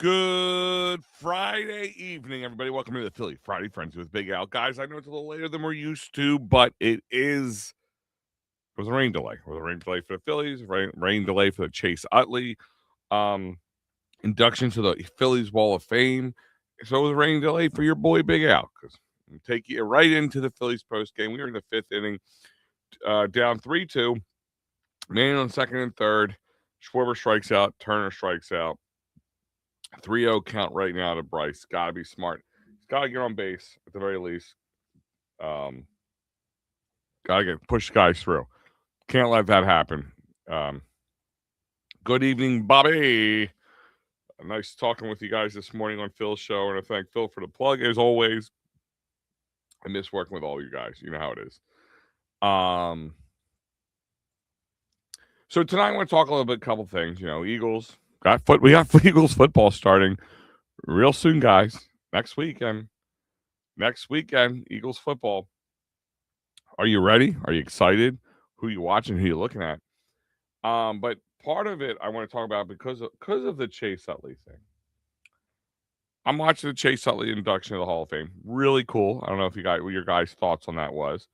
Good Friday evening, everybody. Welcome to the Philly Friday Friends with Big Al. Guys, I know it's a little later than we're used to, but it was a rain delay. It was a rain delay for the Phillies, rain delay for the Chase Utley induction to the Phillies Wall of Fame. So it was a rain delay for your boy Big Al, because take you right into the Phillies post game. We were in the fifth inning, down 3-2. Man on second and third. Schwarber strikes out. Turner strikes out. 3-0 count right now to Bryce. Got to be smart. He's got to get on base at the very least. Got to push guys through. Can't let that happen. Good evening, Bobby. Nice talking with you guys this morning on Phil's show, and I thank Phil for the plug as always. I miss working with all you guys. You know how it is. So tonight I want to talk a little bit, couple things. Eagles we got Eagles football starting real soon, guys. Next weekend, Eagles football. Are you ready? Are you excited? Who you watching? Who you looking at? But part of it I want to talk about because of the Chase Utley thing. I'm watching the Chase Utley induction to the Hall of Fame. Really cool. I don't know what your guys' thoughts on that was.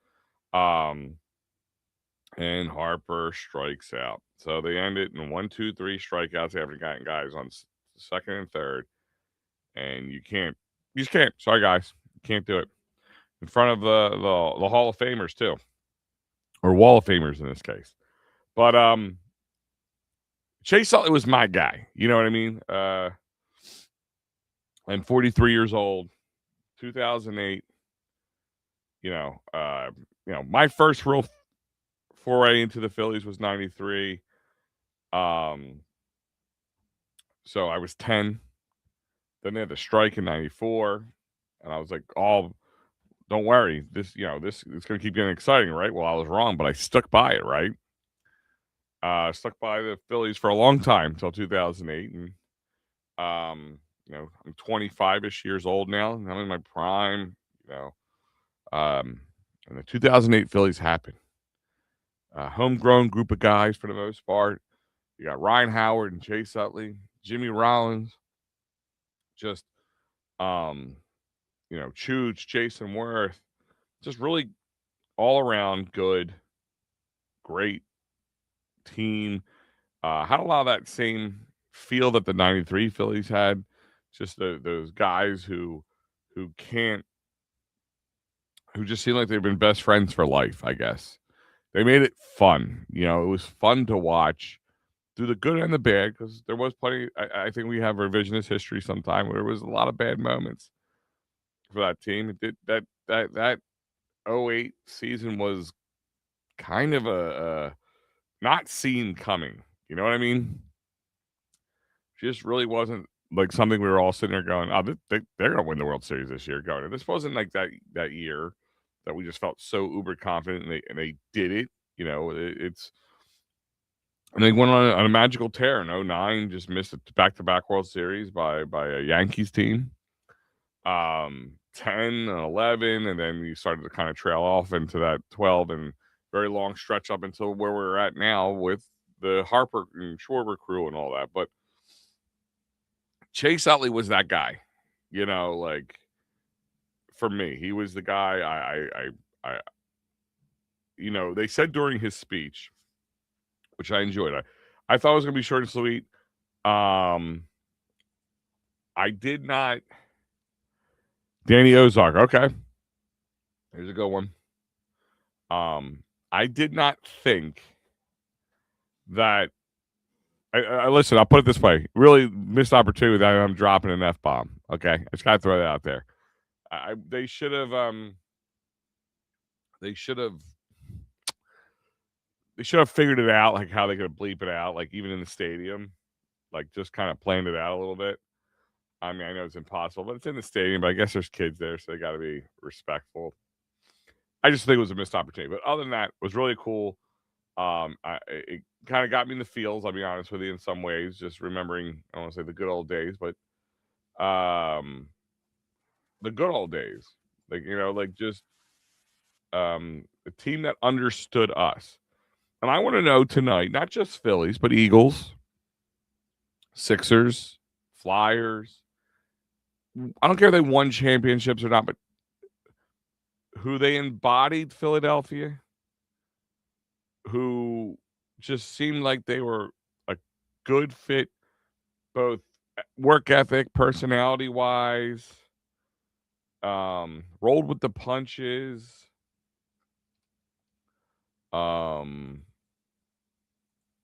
And Harper strikes out. So they end it in 1, 2, 3 strikeouts after getting guys on second and third. And you just can't. Sorry, guys. You can't do it. In front of the Hall of Famers, too. Or Wall of Famers in this case. But Chase Utley was my guy. You know what I mean? I'm 43 years old. 2008. My first real foray into the Phillies was 93. So I was 10. Then they had the strike in 94. And I was like, oh, don't worry. This it's going to keep getting exciting, right? Well, I was wrong, but I stuck by it, right? Stuck by the Phillies for a long time until 2008. And, I'm 25-ish years old now. And I'm in my prime, and the 2008 Phillies happened. Homegrown group of guys for the most part. You got Ryan Howard and Chase Utley, Jimmy Rollins, just Chooch, Jason Worth, just really all around good, great team. Had a lot of that same feel that the 93 Phillies had. Just those guys who just seem like they've been best friends for life, I guess. They made it fun. It was fun to watch through the good and the bad, because there was plenty. I think we have revisionist history sometime where there was a lot of bad moments for that team. It did that 08 season was kind of a not seen coming. You know what I mean? Just really wasn't like something we were all sitting there going, oh, they're going to win the World Series this year. Going, this wasn't like that year that we just felt so uber confident, and they did it. And they went on a magical tear in 09, just missed a back-to-back World Series by a Yankees team. 10 and 11, and then you started to kind of trail off into that 12 and very long stretch up until where we're at now with the Harper and Schwarber crew and all that. But Chase Utley was that guy, for me. He was the guy I they said during his speech, which I enjoyed. I thought it was going to be short and sweet. I did not. Danny Ozark. Okay. Here's a good one. I did not think that. I listen, I'll put it this way. Really missed opportunity that I'm dropping an F-bomb. Okay. I just got to throw that out there. They should have. They should have figured it out, like how they could bleep it out, like even in the stadium, like just kind of planned it out a little bit. I mean, I know it's impossible, but it's in the stadium. But I guess there's kids there, so they got to be respectful. I just think it was a missed opportunity. But other than that, it was really cool. It kind of got me in the feels, I'll be honest with you, in some ways, just remembering, I don't want to say the good old days, but the good old days. Just a team that understood us. And I want to know tonight, not just Phillies, but Eagles, Sixers, Flyers. I don't care if they won championships or not, but who they embodied Philadelphia, who just seemed like they were a good fit, both work ethic, personality wise, rolled with the punches. Um,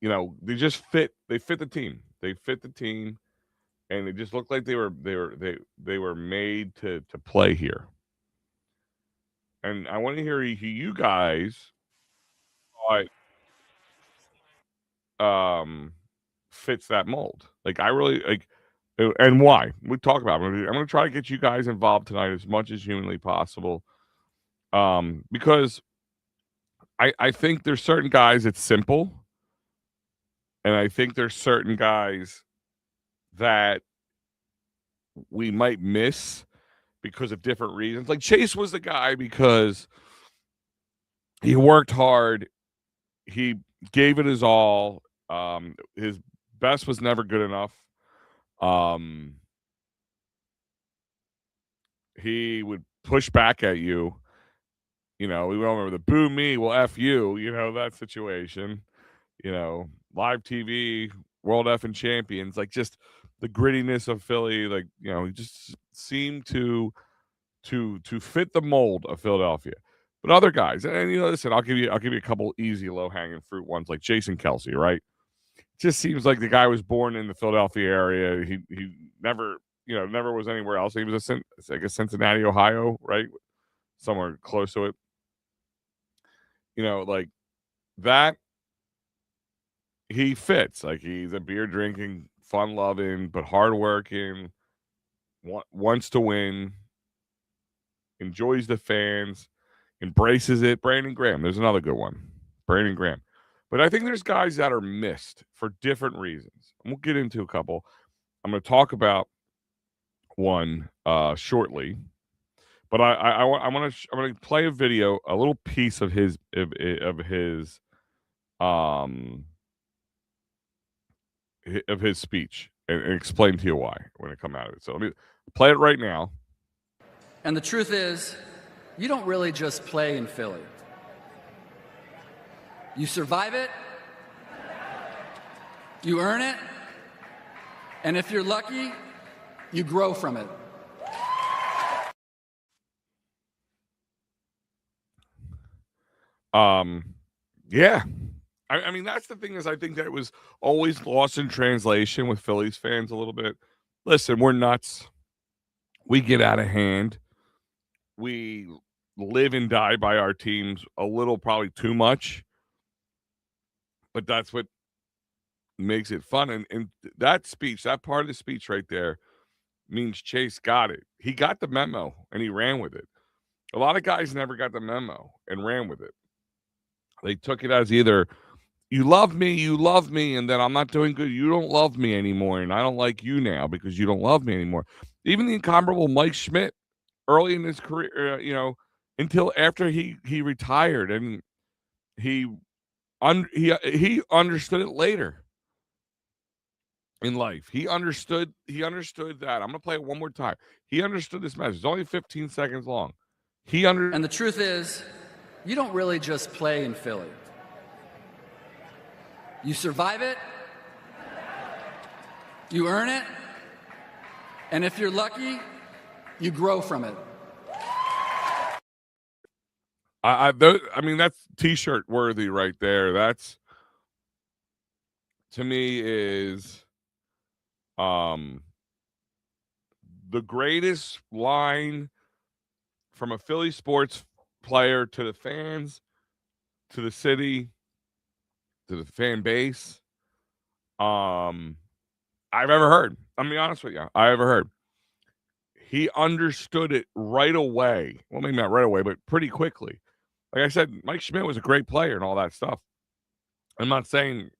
they just fit. They fit the team. They fit the team, and it just looked like they were made to play here. And I want to hear you guys thought fits that mold. Like I really like, and why we talk about it. I'm gonna try to get you guys involved tonight as much as humanly possible. Because I think there's certain guys it's simple, and I think there's certain guys that we might miss because of different reasons. Like Chase was the guy because he worked hard, he gave it his all. His best was never good enough. He would push back at you. We all remember the boo me, well, F you, that situation. Live TV, world effing champions, like just the grittiness of Philly, like, he just seemed to fit the mold of Philadelphia. But other guys, and listen, I'll give you a couple easy low hanging fruit ones like Jason Kelsey, right? Just seems like the guy was born in the Philadelphia area. He never never was anywhere else. He was Cincinnati, Ohio, right? Somewhere close to it. Like that. He fits. Like he's a beer drinking, fun loving, but hardworking. Wants to win. Enjoys the fans. Embraces it. Brandon Graham. There's another good one. Brandon Graham. But I think there's guys that are missed for different reasons. And we'll get into a couple. I'm going to talk about one shortly. But I'm going to play a video, a little piece of his speech and explain to you why when it come out of it. So let me play it right now. And the truth is, you don't really just play in Philly. You survive it, you earn it, and if you're lucky, you grow from it. Yeah. I mean, that's the thing is I think that it was always lost in translation with Phillies fans a little bit. Listen, we're nuts. We get out of hand. We live and die by our teams a little, probably too much. But that's what makes it fun. And that speech, that part of the speech right there means Chase got it. He got the memo and he ran with it. A lot of guys never got the memo and ran with it. They took it as either you love me, and then I'm not doing good. You don't love me anymore, and I don't like you now because you don't love me anymore. Even the incomparable Mike Schmidt, early in his career, until after he retired, and he understood it later in life. He understood that. I'm gonna play it one more time. He understood this message. It's only 15 seconds long. And the truth is, you don't really just play in Philly. You survive it, you earn it, and if you're lucky, you grow from it. I mean, that's T-shirt worthy right there. That's, to me, is the greatest line from a Philly sports player to the fans, to the city, to the fan base, I've ever heard. I'm gonna be honest with you. I ever heard. He understood it right away. Well, maybe not right away, but pretty quickly. Like I said, Mike Schmidt was a great player and all that stuff. I'm not saying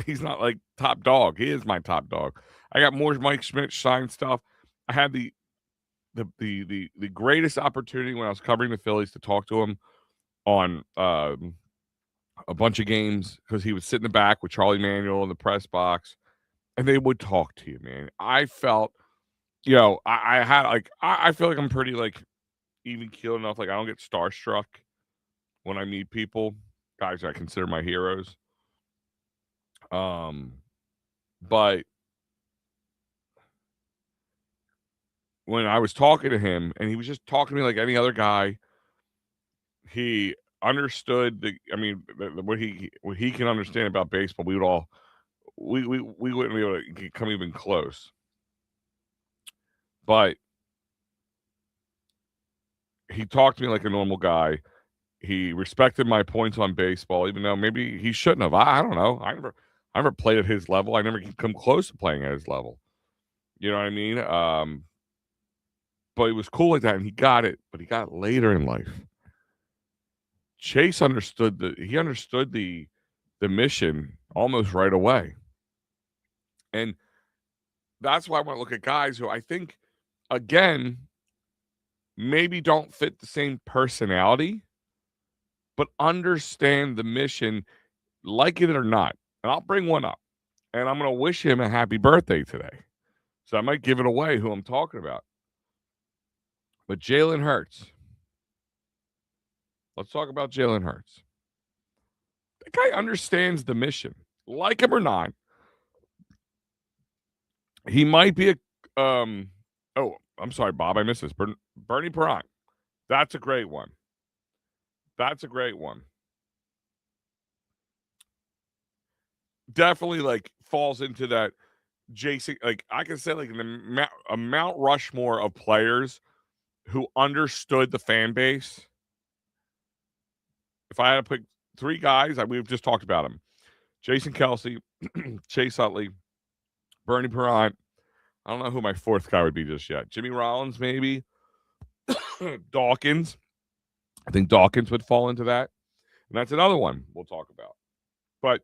he's not like top dog. He is my top dog. I got more Mike Schmidt signed stuff. I had the greatest opportunity when I was covering the Phillies to talk to him on a bunch of games because he would sit in the back with Charlie Manuel in the press box, and they would talk to you, man. I felt, I had like I feel like I'm pretty like even keel enough. Like I don't get starstruck when I meet people, guys I consider my heroes. Um, but when I was talking to him, and he was just talking to me like any other guy, he understood what he can understand about baseball. We would all we wouldn't be able to come even close. But he talked to me like a normal guy. He respected my points on baseball, even though maybe he shouldn't have. I don't know. I never played at his level. I never come close to playing at his level. You know what I mean? But it was cool like that, and he got it. But he got it later in life. Chase understood the mission almost right away, and that's why I want to look at guys who I think, again, maybe don't fit the same personality, but understand the mission, like it or not. And I'll bring one up, and I'm going to wish him a happy birthday today. So I might give it away who I'm talking about. But Jalen Hurts. Let's talk about Jalen Hurts. The guy understands the mission, like him or not. He might be a oh, I'm sorry, Bob, I missed this. Bernie Perrant. That's a great one. That's a great one. Definitely like falls into that Jason, like I can say like a Mount Rushmore of players who understood the fan base. If I had to pick three guys, we've just talked about them. Jason Kelsey, Chase Utley, Bernie Perrant. I don't know who my fourth guy would be just yet. Jimmy Rollins, maybe. Dawkins. I think Dawkins would fall into that. And that's another one we'll talk about. But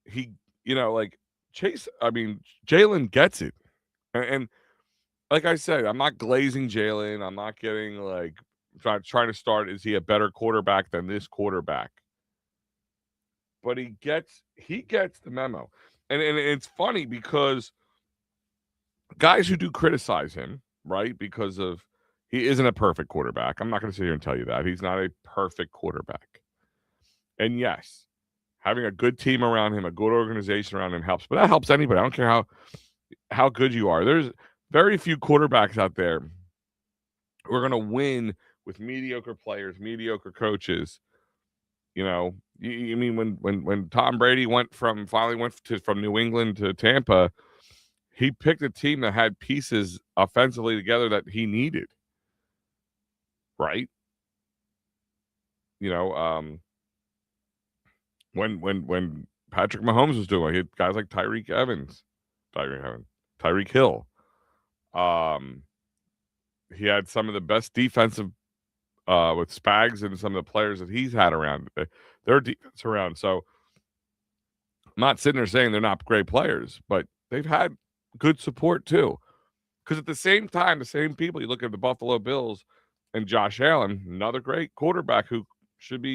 he, like Jalen gets it. And like I said, I'm not glazing Jalen. I'm not getting like trying to start. Is he a better quarterback than this quarterback? But he gets the memo, and it's funny because guys who do criticize him, right? Because of he isn't a perfect quarterback. I'm not going to sit here and tell you that he's not a perfect quarterback. And yes, having a good team around him, a good organization around him helps. But that helps anybody. I don't care how good you are. There's very few quarterbacks out there who are going to win with mediocre players, mediocre coaches. You mean when Tom Brady finally went from New England to Tampa, he picked a team that had pieces offensively together that he needed, right? You know, when Patrick Mahomes was doing it, he had guys like Tyreek Hill. He had some of the best defensive with Spags and some of the players that he's had around their defense around. So I'm not sitting there saying they're not great players, but they've had good support too. Because at the same time, the same people, you look at the Buffalo Bills and Josh Allen, another great quarterback who should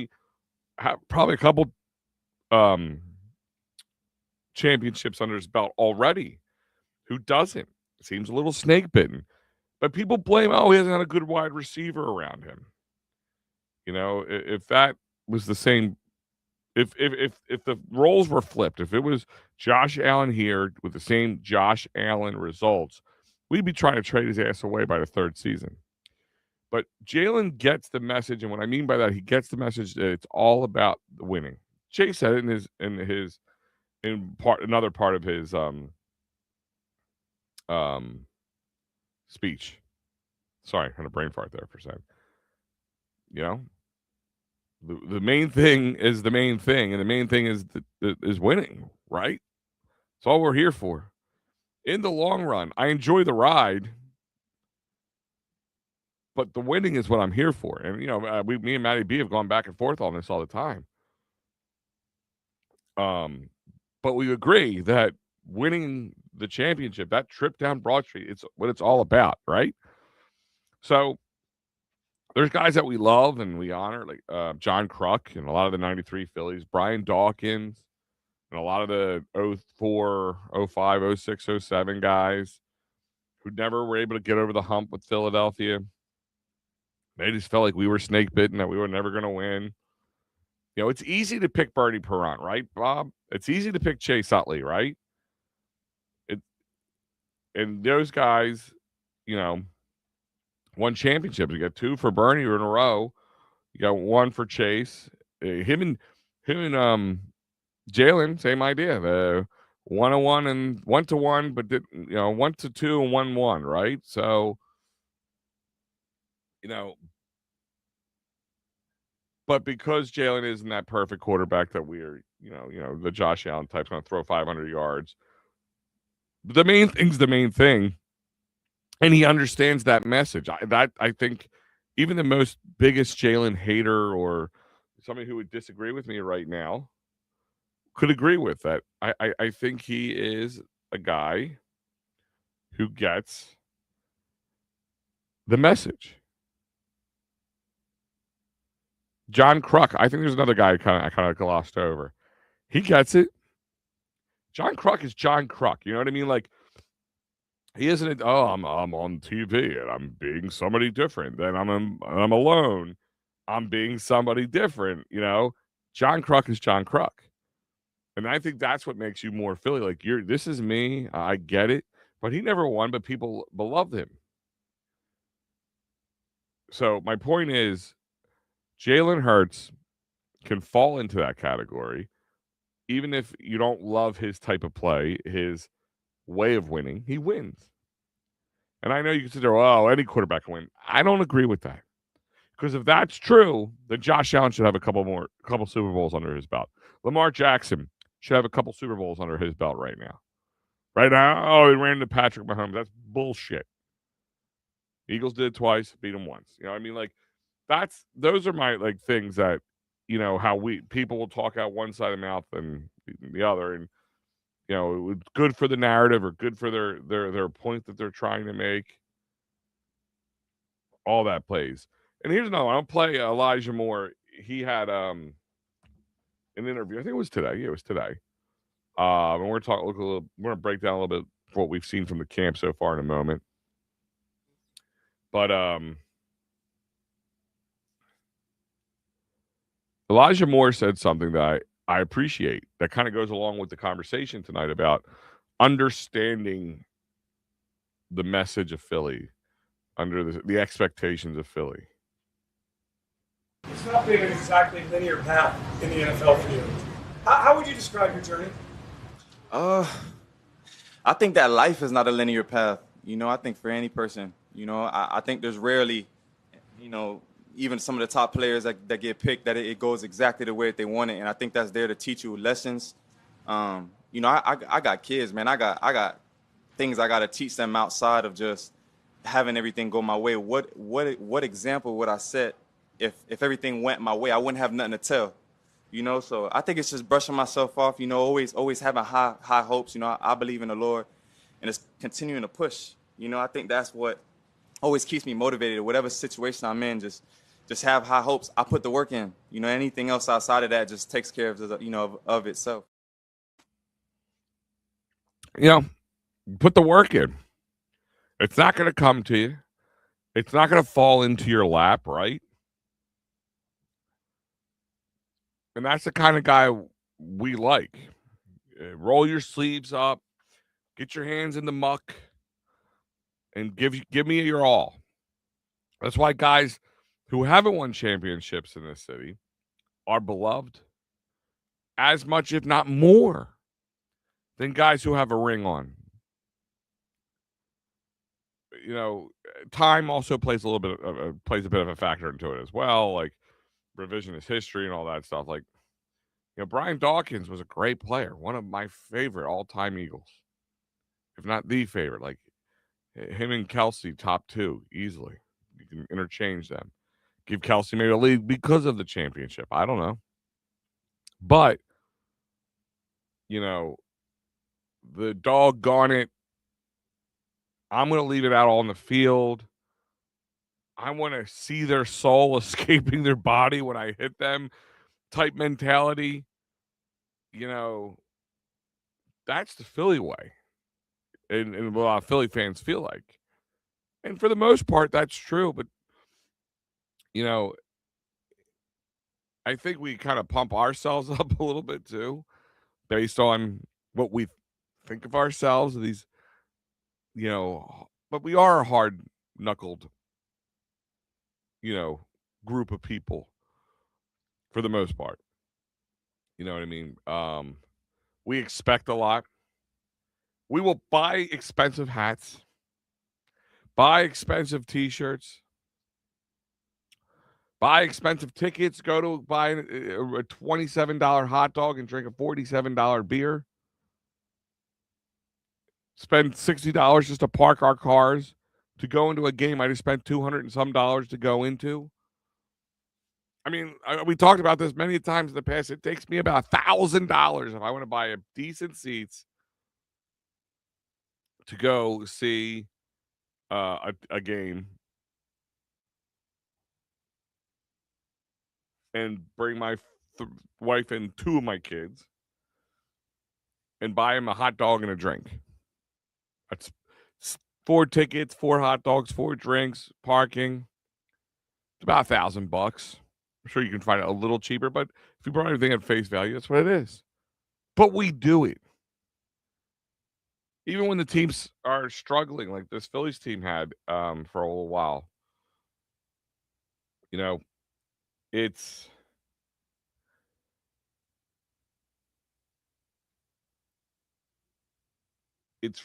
have probably a couple championships under his belt already. Who doesn't? Seems a little snake bitten. But people blame, he hasn't had a good wide receiver around him. If that was the same, if the roles were flipped, if it was Josh Allen here with the same Josh Allen results, we'd be trying to trade his ass away by the third season. But Jalen gets the message, and what I mean by that, he gets the message that it's all about the winning. Chase said it in another part of his speech. Sorry, I had a brain fart there for a second. The main thing is the main thing, and the main thing is winning, right? That's all we're here for. In the long run, I enjoy the ride, but the winning is what I'm here for. And me and Matty B have gone back and forth on this all the time. But we agree that winning the championship, that trip down Broad Street, it's what it's all about, right? So there's guys that we love and we honor, like John Kruk and a lot of the '93 Phillies, Brian Dawkins, and a lot of the 04, 05, 06, 07 guys who never were able to get over the hump with Philadelphia. They just felt like we were snake bitten, that we were never going to win. It's easy to pick Bernie Perrant, right, Bob? It's easy to pick Chase Utley, right? It, and those guys, you know, won championships. You got 2 for Bernie in a row. You got 1 for Chase. Him and Jalen, same idea. The 1-1 and 1-1, but 1-2 and 1-1, right? So, but because Jalen isn't that perfect quarterback that we're, the Josh Allen type's going to throw 500 yards. The main thing's the main thing, and he understands that message. I think even the most biggest Jalen hater or somebody who would disagree with me right now could agree with that. I think he is a guy who gets the message. John Kruk, I think there's another guy I kind of glossed over. He gets it. John Kruk is John Kruk. You know what I mean? Like, he isn't. I'm on TV and I'm being somebody different. Then I'm alone. I'm being somebody different. John Kruk is John Kruk, and I think that's what makes you more Philly. Like, this is me. I get it, but he never won. But people beloved him. So my point is, Jalen Hurts can fall into that category, even if you don't love his type of play, his way of winning. He wins. And I know you can sit there, oh, any quarterback can win. I don't agree with that. Because if that's true, then Josh Allen should have a couple Super Bowls under his belt. Lamar Jackson should have a couple Super Bowls under his belt right now. Right now, oh, he ran into Patrick Mahomes. That's bullshit. Eagles did it twice, beat him once. I mean, like, those are my things that, how people will talk out one side of the mouth and the other, and it's good for the narrative or good for their point that they're trying to make. All that plays. And here's another one. I'll play Elijah Moore. He had an interview. I think it was today. Yeah, it was today. And we're gonna break down a little bit what we've seen from the camp so far in a moment. But Elijah Moore said something that I appreciate that kind of goes along with the conversation tonight about understanding the message of Philly under the expectations of Philly. It's not been an exactly linear path in the NFL for you. How would you describe your journey? I think that life is not a linear path. I think for any person, I think there's rarely, even some of the top players that get picked, that it goes exactly the way that they want it. And I think that's there to teach you lessons. I got kids, man. I got things I got to teach them outside of just having everything go my way. What example would I set if everything went my way? I wouldn't have nothing to tell. So I think it's just brushing myself off, always having high hopes. I believe in the Lord, and it's continuing to push. I think that's what always keeps me motivated. Whatever situation I'm in, just have high hopes. I put the work in. Anything else outside of that just takes care of itself. Put the work in. It's not going to come to you. It's not going to fall into your lap, right? And that's the kind of guy we like. Roll your sleeves up, get your hands in the muck, and give me your all. That's why guys who haven't won championships in this city are beloved as much, if not more, than guys who have a ring on. Time also plays a bit of a factor into it as well, like revisionist history and all that stuff. Like, Brian Dawkins was a great player, one of my favorite all-time Eagles, if not the favorite. Like, him and Kelsey, top 2 easily. You can interchange them. Give Kelsey maybe a lead because of the championship. I don't know, but the doggone it, I'm going to leave it out all in the field. I want to see their soul escaping their body when I hit them type mentality. That's the Philly way, and what a lot of Philly fans feel like. And for the most part, that's true. But you know, I think we kind of pump ourselves up a little bit too, based on what we think of ourselves. These, but we are a hard knuckled, you know, group of people for the most part. You know what I mean? We expect a lot. We will buy expensive hats, buy expensive T-shirts, buy expensive tickets, go to buy a $27 hot dog and drink a $47 beer, spend $60 just to park our cars to go into a game I just spent 200 and some dollars to go into. I mean, we talked about this many times in the past. It takes me about $1,000 if I want to buy a decent seats to go see a game and bring my wife and two of my kids and buy them a hot dog and a drink. That's 4 tickets, 4 hot dogs, 4 drinks, parking. It's about $1,000. I'm sure you can find it a little cheaper, but if you brought everything at face value, that's what it is. But we do it. Even when the teams are struggling, like this Phillies team had for a little while. You know, it's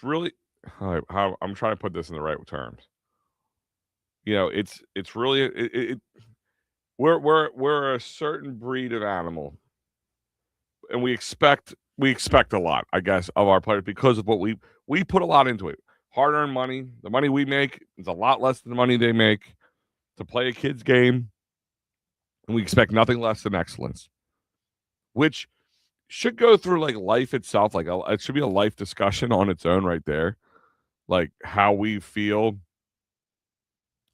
really how I'm trying to put this in the right terms. It's really we're a certain breed of animal, and we expect a lot, I guess, of our players because of what we put a lot into it. Hard earned money. The money we make is a lot less than the money they make to play a kid's game, and we expect nothing less than excellence, which should go through like life itself. Like it should be a life discussion on its own, right there. Like how we feel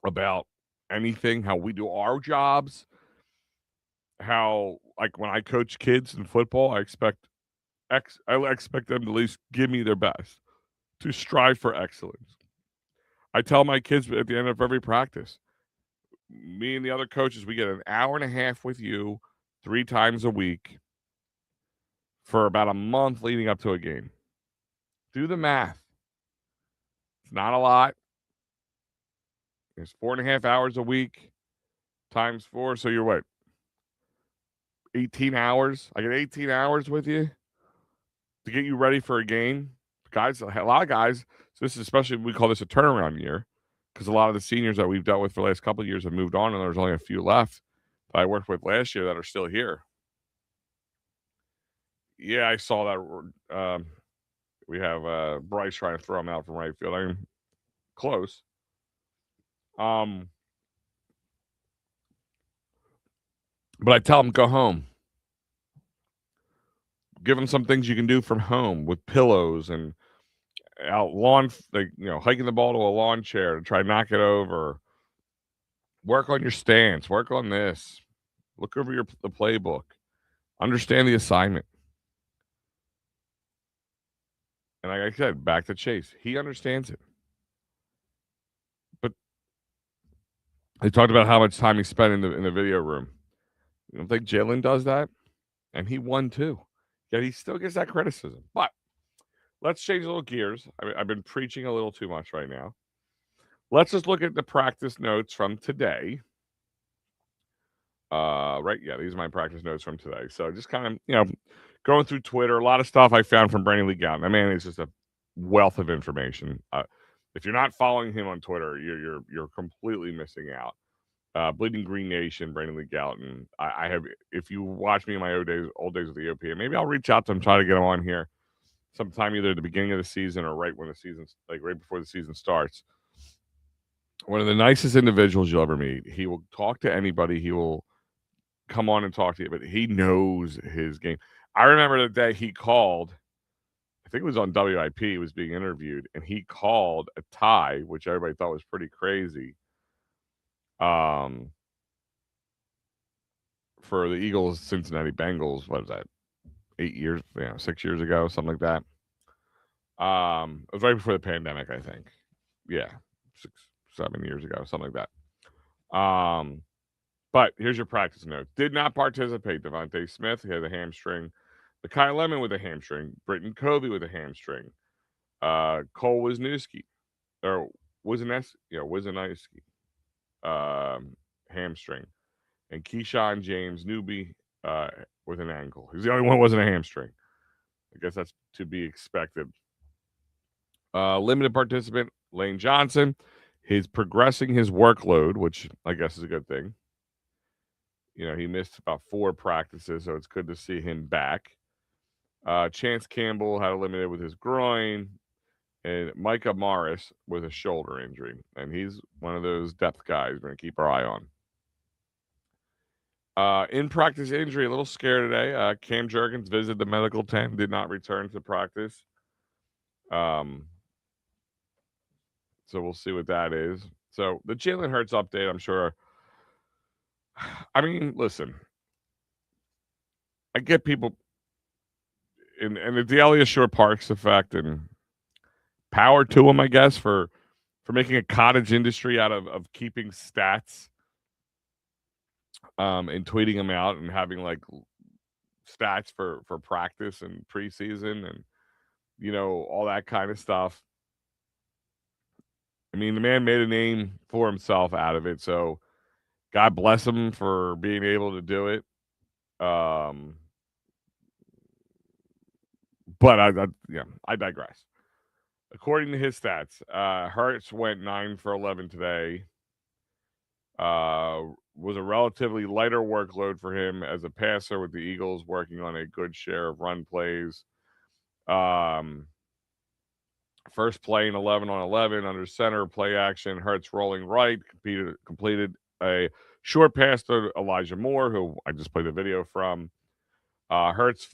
about anything, how we do our jobs, how like when I coach kids in football, I expect them to at least give me their best, to strive for excellence. I tell my kids at the end of every practice, me and the other coaches, we get an hour and a half with you 3 times a week for about a month leading up to a game. Do the math. It's not a lot. It's 4.5 hours a week times 4. So you're what? 18 hours. I get 18 hours with you to get you ready for a game. Guys, a lot of guys, so this is especially, we call this a turnaround year because a lot of the seniors that we've dealt with for the last couple of years have moved on, and there's only a few left that I worked with last year that are still here. Yeah, I saw that. We have Bryce trying to throw him out from right field. I'm close. But I tell him, go home. Give him some things you can do from home with pillows and out lawn, like, hiking the ball to a lawn chair to try to knock it over. Work on your stance. Work on this. Look over the playbook. Understand the assignment. And like I said, back to Chase. He understands it. But they talked about how much time he spent in the video room. You don't think Jalen does that? And he won too. Yet he still gets that criticism. But let's change a little gears. I've been preaching a little too much right now. Let's just look at the practice notes from today. Right, yeah, these are my practice notes from today. So just kind of, going through Twitter, a lot of stuff I found from Brandon Lee Gowton. That man is just a wealth of information. If you're not following him on Twitter, you're completely missing out. Bleeding Green Nation, Brandon Lee Gowton. I have, if you watch me in my old days with the OPA, maybe I'll reach out to him, try to get him on here sometime either at the beginning of the season or right when the season's like right before the season starts. One of the nicest individuals you'll ever meet. He will talk to anybody. He will come on and talk to you, but he knows his game. I remember the day he called, I think it was on WIP, he was being interviewed, and he called a tie, which everybody thought was pretty crazy. For the Eagles Cincinnati Bengals, what was that? 8 years, 6 years ago, something like that. It was right before the pandemic, I think. Yeah, 7 years ago, something like that. But here's your practice note. Did not participate. Devontae Smith, he had a hamstring. Kyle Lemon with a hamstring. Britton Covey with a hamstring. Cole Wisniewski, or Wisniewski, hamstring. And Keyshawn James Newby with an ankle. He's the only one who wasn't a hamstring. I guess that's to be expected. Limited participant, Lane Johnson. He's progressing his workload, which I guess is a good thing. He missed about 4 practices, so it's good to see him back. Chance Campbell had a limited with his groin, and Micah Morris with a shoulder injury. And he's one of those depth guys we're going to keep our eye on. In practice injury, a little scared today. Cam Jurgens visited the medical tent, did not return to practice. So we'll see what that is. So the Jalen Hurts update, I'm sure. I mean, listen, I get people and the Delia Shore Parks effect, and power to him, I guess, for making a cottage industry out of keeping stats, and tweeting them out and having like stats for practice and preseason and all that kind of stuff. I mean, the man made a name for himself out of it, so God bless him for being able to do it. But I digress. According to his stats, Hurts went 9 for 11 today. Was a relatively lighter workload for him as a passer, with the Eagles working on a good share of run plays. First play in 11 on 11 under center, play action. Hurts rolling right, completed a short pass to Elijah Moore, who I just played a video from. Hurts,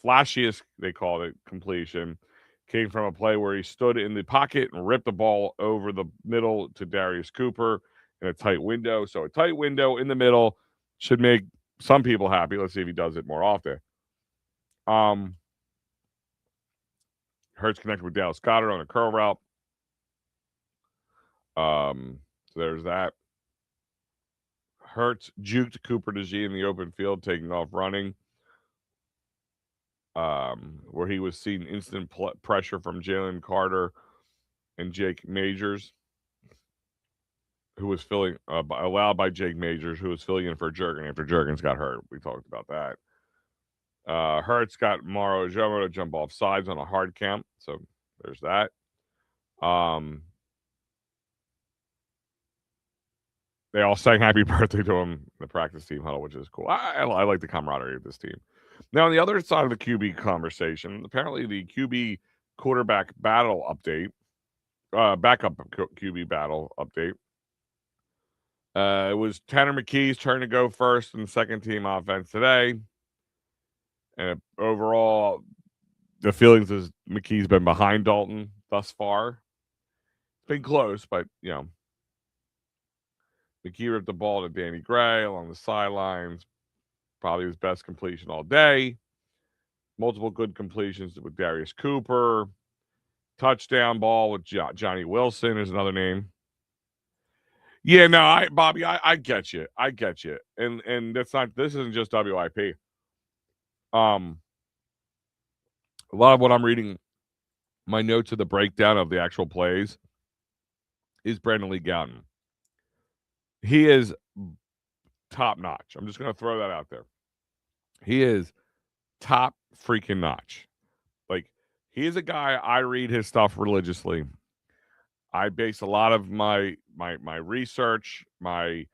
flashiest, they called it, completion came from a play where he stood in the pocket and ripped the ball over the middle to Darius Cooper in a tight window. So a tight window in the middle should make some people happy. Let's see if he does it more often. Hurts connected with Dallas Goedert on a curl route. So there's that. Hurts juked Cooper DeJean in the open field, taking off running. Where he was seeing instant pressure from Jalen Carter and Jake Majors, who was filling allowed by Jake Majors, who was filling in for Jurgens after Jurgens got hurt. We talked about that. Hurts got Maro Jomo to jump off sides on a hard count, so there's that. They all sang happy birthday to him in the practice team huddle, which is cool. I like the camaraderie of this team. Now, on the other side of the QB conversation, apparently the QB quarterback battle update, backup QB battle update, it was Tanner McKee's turn to go first in the second team offense today. And overall, the feelings is McKee's been behind Dalton thus far. It's been close, but, McKee ripped the ball to Danny Gray along the sidelines. Probably his best completion all day. Multiple good completions with Darius Cooper. Touchdown ball with Johnny Wilson is another name. Yeah, no, Bobby, I get you. I get you. And this isn't just WIP. A lot of what I'm reading, my notes of the breakdown of the actual plays, is Brandon Lee Gowton. He is top notch. I'm just going to throw that out there. He is top freaking notch. Like, he is a guy, I read his stuff religiously. I base a lot of my research, my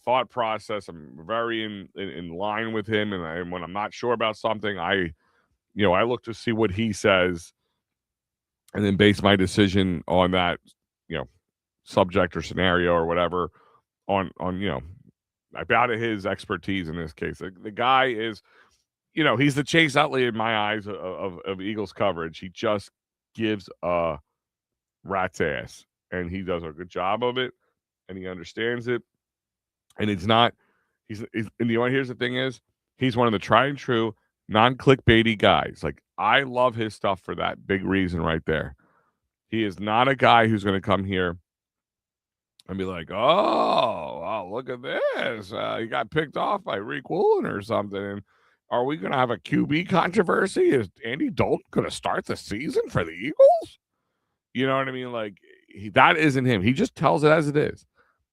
thought process. I'm very in line with him, and when I'm not sure about something, I look to see what he says, and then base my decision on that, subject or scenario or whatever, on about his expertise in this case. The guy is, he's the Chase Utley in my eyes of Eagles coverage. He just gives a rat's ass, and he does a good job of it, and he understands it. And it's not, he's and here's the thing is, he's one of the tried and true non-clickbaity guys. Like, I love his stuff for that big reason right there. He is not a guy who's going to come here and be like, oh, wow, look at this. He got picked off by Reek Woolen or something. And are we going to have a QB controversy? Is Andy Dalton going to start the season for the Eagles? You know what I mean? Like, that isn't him. He just tells it as it is.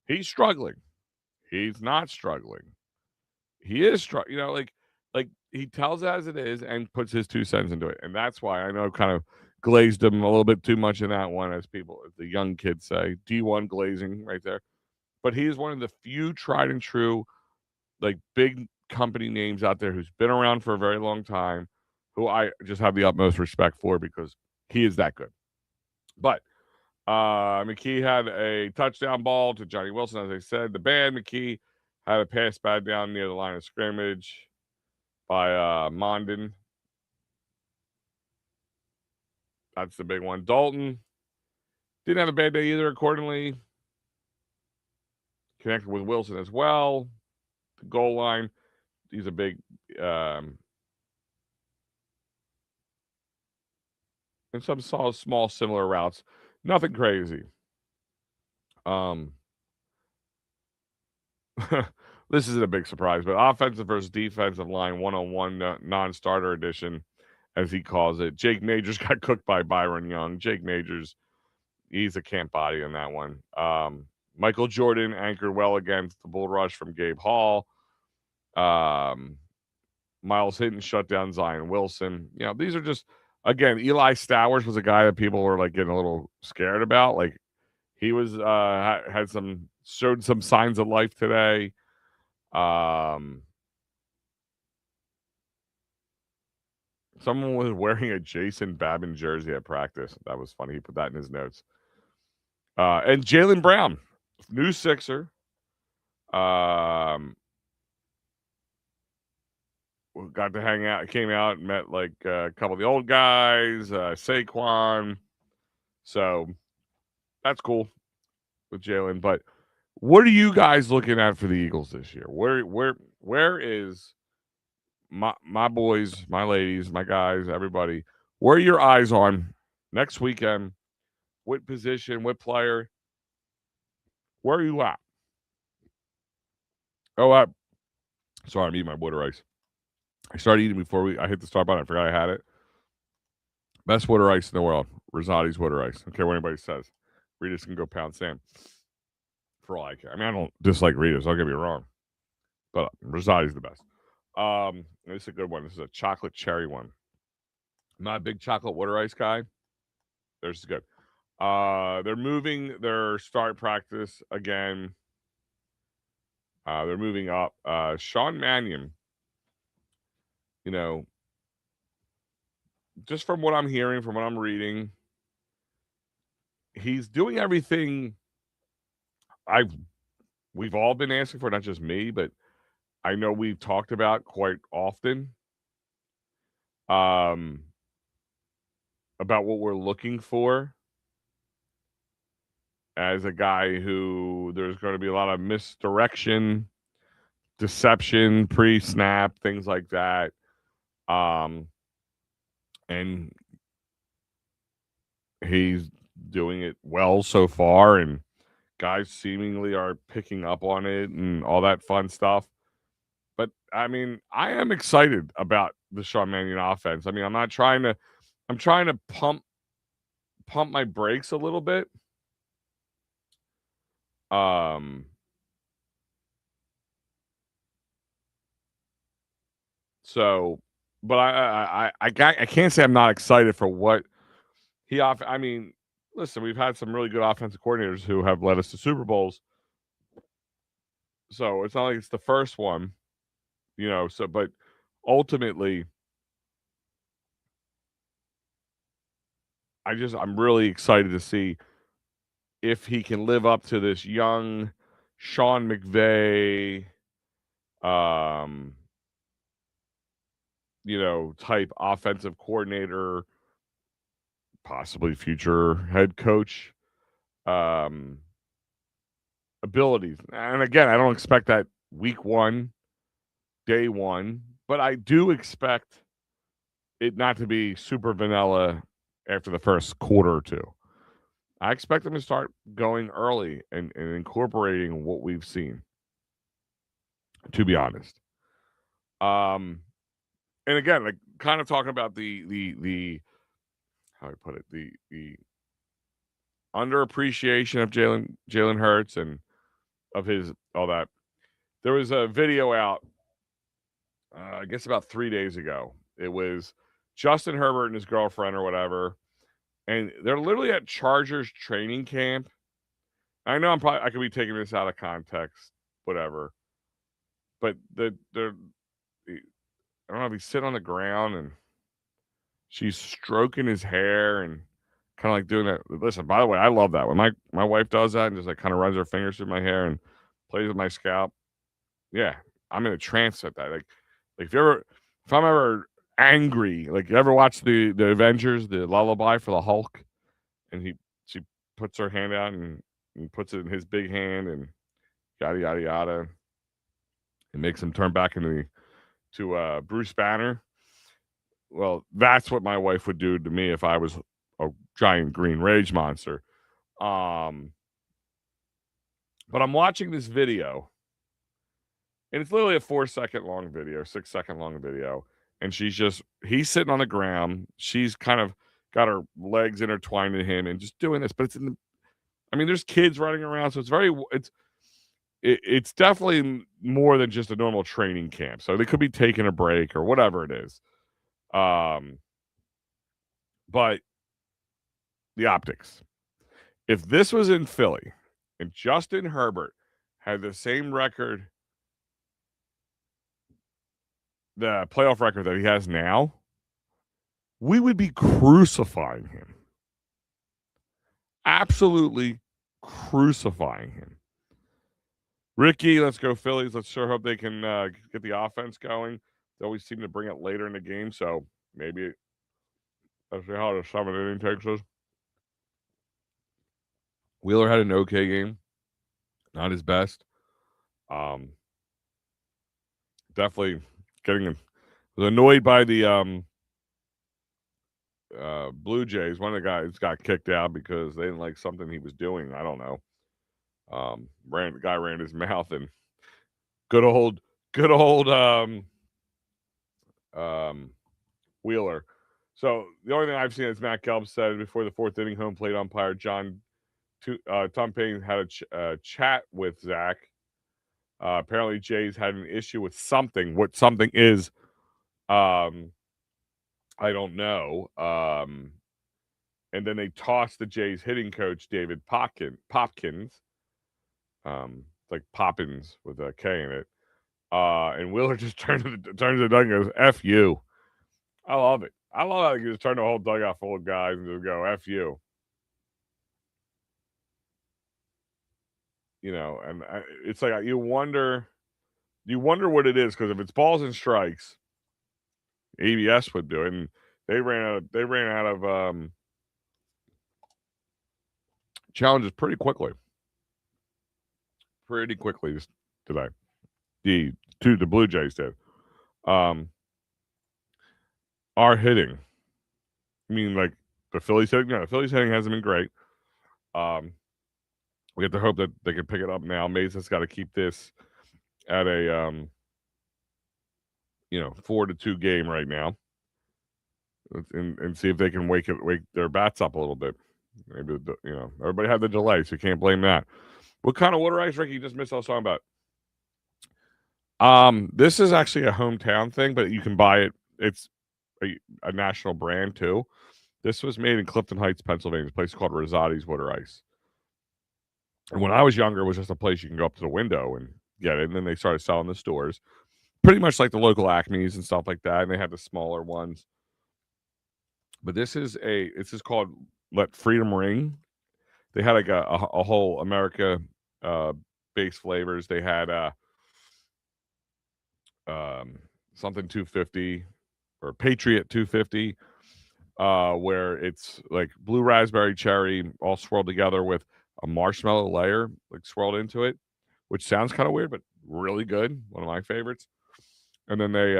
He's struggling. He's not struggling. He is struggling. You know, like he tells it as it is and puts his 2 cents into it. And that's why I know I've kind of glazed him a little bit too much in that one, as the young kids say. D1 glazing right there. But he is one of the few tried and true, like, big company names out there who's been around for a very long time, who I just have the utmost respect for because he is that good. But McKee had a touchdown ball to Johnny Wilson, as I said. The band, McKee, had a pass bad down near the line of scrimmage by Mondin. That's the big one. Dalton didn't have a bad day either, accordingly. Connected with Wilson as well. The goal line. He's a big and some small similar routes. Nothing crazy. This isn't a big surprise, but offensive versus defensive line 1-on-1 non-starter edition, as he calls it. Jake Majors got cooked by Byron Young. Jake Majors, he's a camp body in that one. Michael Jordan anchored well against the bull rush from Gabe Hall. Miles Hinton shut down Zion Wilson. You know, these are just, again, Eli Stowers was a guy that people were like getting a little scared about. Like, he was showed some signs of life today. Someone was wearing a Jason Babin jersey at practice. That was funny. He put that in his notes. And Jaylen Brown, new Sixer. Got to hang out. Came out and met like a couple of the old guys, Saquon. So that's cool with Jaylen. But what are you guys looking at for the Eagles this year? Where is my boys, my ladies, my guys, everybody? Where are your eyes on next weekend? What position? What player? Where are you at? Oh, sorry, I'm eating my water ice. I started eating before I hit the start button. I forgot I had it. Best water ice in the world. Rosati's water ice. Don't care what anybody says. Rita's can go pound sand. For all I care. I mean, I don't dislike Rita's. Don't get me wrong. But Rosati's the best. This is a good one. This is a chocolate cherry one. I'm not a big chocolate water ice guy. Theirs is good. They're moving their start practice again. They're moving up. Sean Mannion, you know, just from what I'm hearing, from what I'm reading, he's doing everything we've all been asking for, not just me, but I know we've talked about quite often. About what we're looking for as a guy who there's going to be a lot of misdirection, deception, pre-snap, things like that. And he's doing it well so far, and guys seemingly are picking up on it and all that fun stuff. But I mean, I am excited about the Sean Mannion offense. I mean, I'm trying to pump my brakes a little bit. So, but I can't say I'm not excited for what he off. I mean, listen, we've had some really good offensive coordinators who have led us to Super Bowls. So it's not like it's the first one, you know. So, but ultimately, I'm really excited to see if he can live up to this young Sean McVay, you know, type offensive coordinator, possibly future head coach, abilities. And again, I don't expect that week one, day one, but I do expect it not to be super vanilla after the first quarter or two. I expect them to start going early and incorporating what we've seen, to be honest. Um, and again, like kind of talking about the how do I put it, the underappreciation of Jalen Hurts and of his all that. There was a video out, I guess about 3 days ago. It was Justin Herbert and his girlfriend or whatever, and they're literally at Chargers training camp. I know I could be taking this out of context, whatever, but I don't know if he's sitting on the ground and she's stroking his hair and kind of like doing that. Listen, by the way, I love that when my wife does that and just like kind of runs her fingers through my hair and plays with my scalp. Yeah, I'm in a trance at that. Like if I'm ever angry, like you ever watch the Avengers, the lullaby for the Hulk, and she puts her hand out and puts it in his big hand and yada yada yada. It makes him turn back into Bruce Banner. Well, that's what my wife would do to me if I was a giant green rage monster. But I'm watching this video, and it's literally a 4-second long video, 6-second long video, and he's sitting on the ground. She's kind of got her legs intertwined in him and just doing this. But there's kids running around, so it's definitely more than just a normal training camp. So they could be taking a break or whatever it is. But the optics. If this was in Philly and Justin Herbert had the same record, the playoff record that he has now, we would be crucifying him. Absolutely crucifying him. Ricky, let's go Phillies. Let's sure hope they can get the offense going. They always seem to bring it later in the game, so maybe let's see how the 7th inning takes us. Wheeler had an okay game, not his best. Definitely was annoyed by the Blue Jays. One of the guys got kicked out because they didn't like something he was doing. I don't know. The guy ran his mouth and good old Wheeler. So the only thing I've seen is Matt Gelb said before the 4th inning, home plate umpire Tom Payne had a chat with Zach. Apparently, Jays had an issue with something. What something is, I don't know. And then they tossed the Jays hitting coach David Popkins, like Poppins with a K in it. And Wheeler just turns to the dugout and goes, "F you." I love it. I love how you just turn the whole dugout full of guys and just go, "F you." And it's like you wonder what it is, because if it's balls and strikes, ABS would do it, and they ran out of challenges pretty quickly today. The Blue Jays did. Our hitting, I mean, like the Phillies hitting. No, the Phillies hitting hasn't been great. We have to hope that they can pick it up now. Mesa's got to keep this at a 4-2 game right now, and see if they can wake their bats up a little bit. Maybe everybody had the delay, so you can't blame that. What kind of water ice, Ricky? You just missed all song about. This is actually a hometown thing, but you can buy it. It's a national brand too. This was made in Clifton Heights, Pennsylvania. A place called Rosati's Water Ice. And when I was younger, it was just a place you can go up to the window and get it. And then they started selling the stores, pretty much like the local Acme's and stuff like that. And they had the smaller ones. But this is called Let Freedom Ring. They had like a whole America base flavors. They had something 250 or Patriot 250, where it's like blue raspberry cherry all swirled together with a marshmallow layer like swirled into it, which sounds kind of weird, but really good. One of my favorites. And then they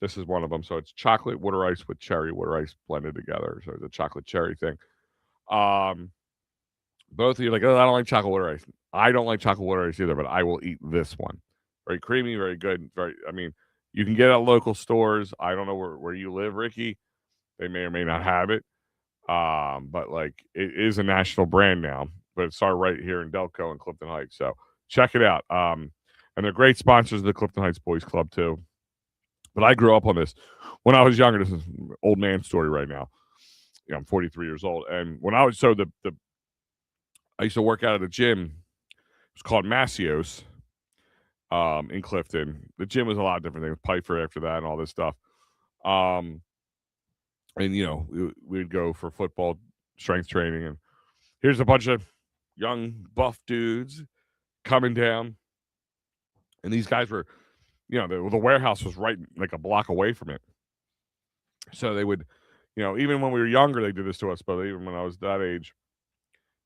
This is one of them. So it's chocolate water ice with cherry water ice blended together. So it's a chocolate cherry thing. Um, both of you are like, oh, I don't like chocolate water ice. I don't like chocolate water ice either, but I will eat this one. Very creamy, very good. I mean, you can get it at local stores. I don't know where you live, Ricky. They may or may not have it. But like it is a national brand now, but it started right here in Delco and Clifton Heights. So check it out. And they're great sponsors of the Clifton Heights Boys Club too. But I grew up on this when I was younger. This is an old man story right now. I'm 43 years old, and when I was I used to work out at a gym. It was called Massios in Clifton. The gym was a lot of different things. Piper after that and all this stuff. And we'd go for football, strength training, and here's a bunch of young buff dudes coming down, and these guys were, the warehouse was right like a block away from it. So they would, even when we were younger, they did this to us. But even when I was that age,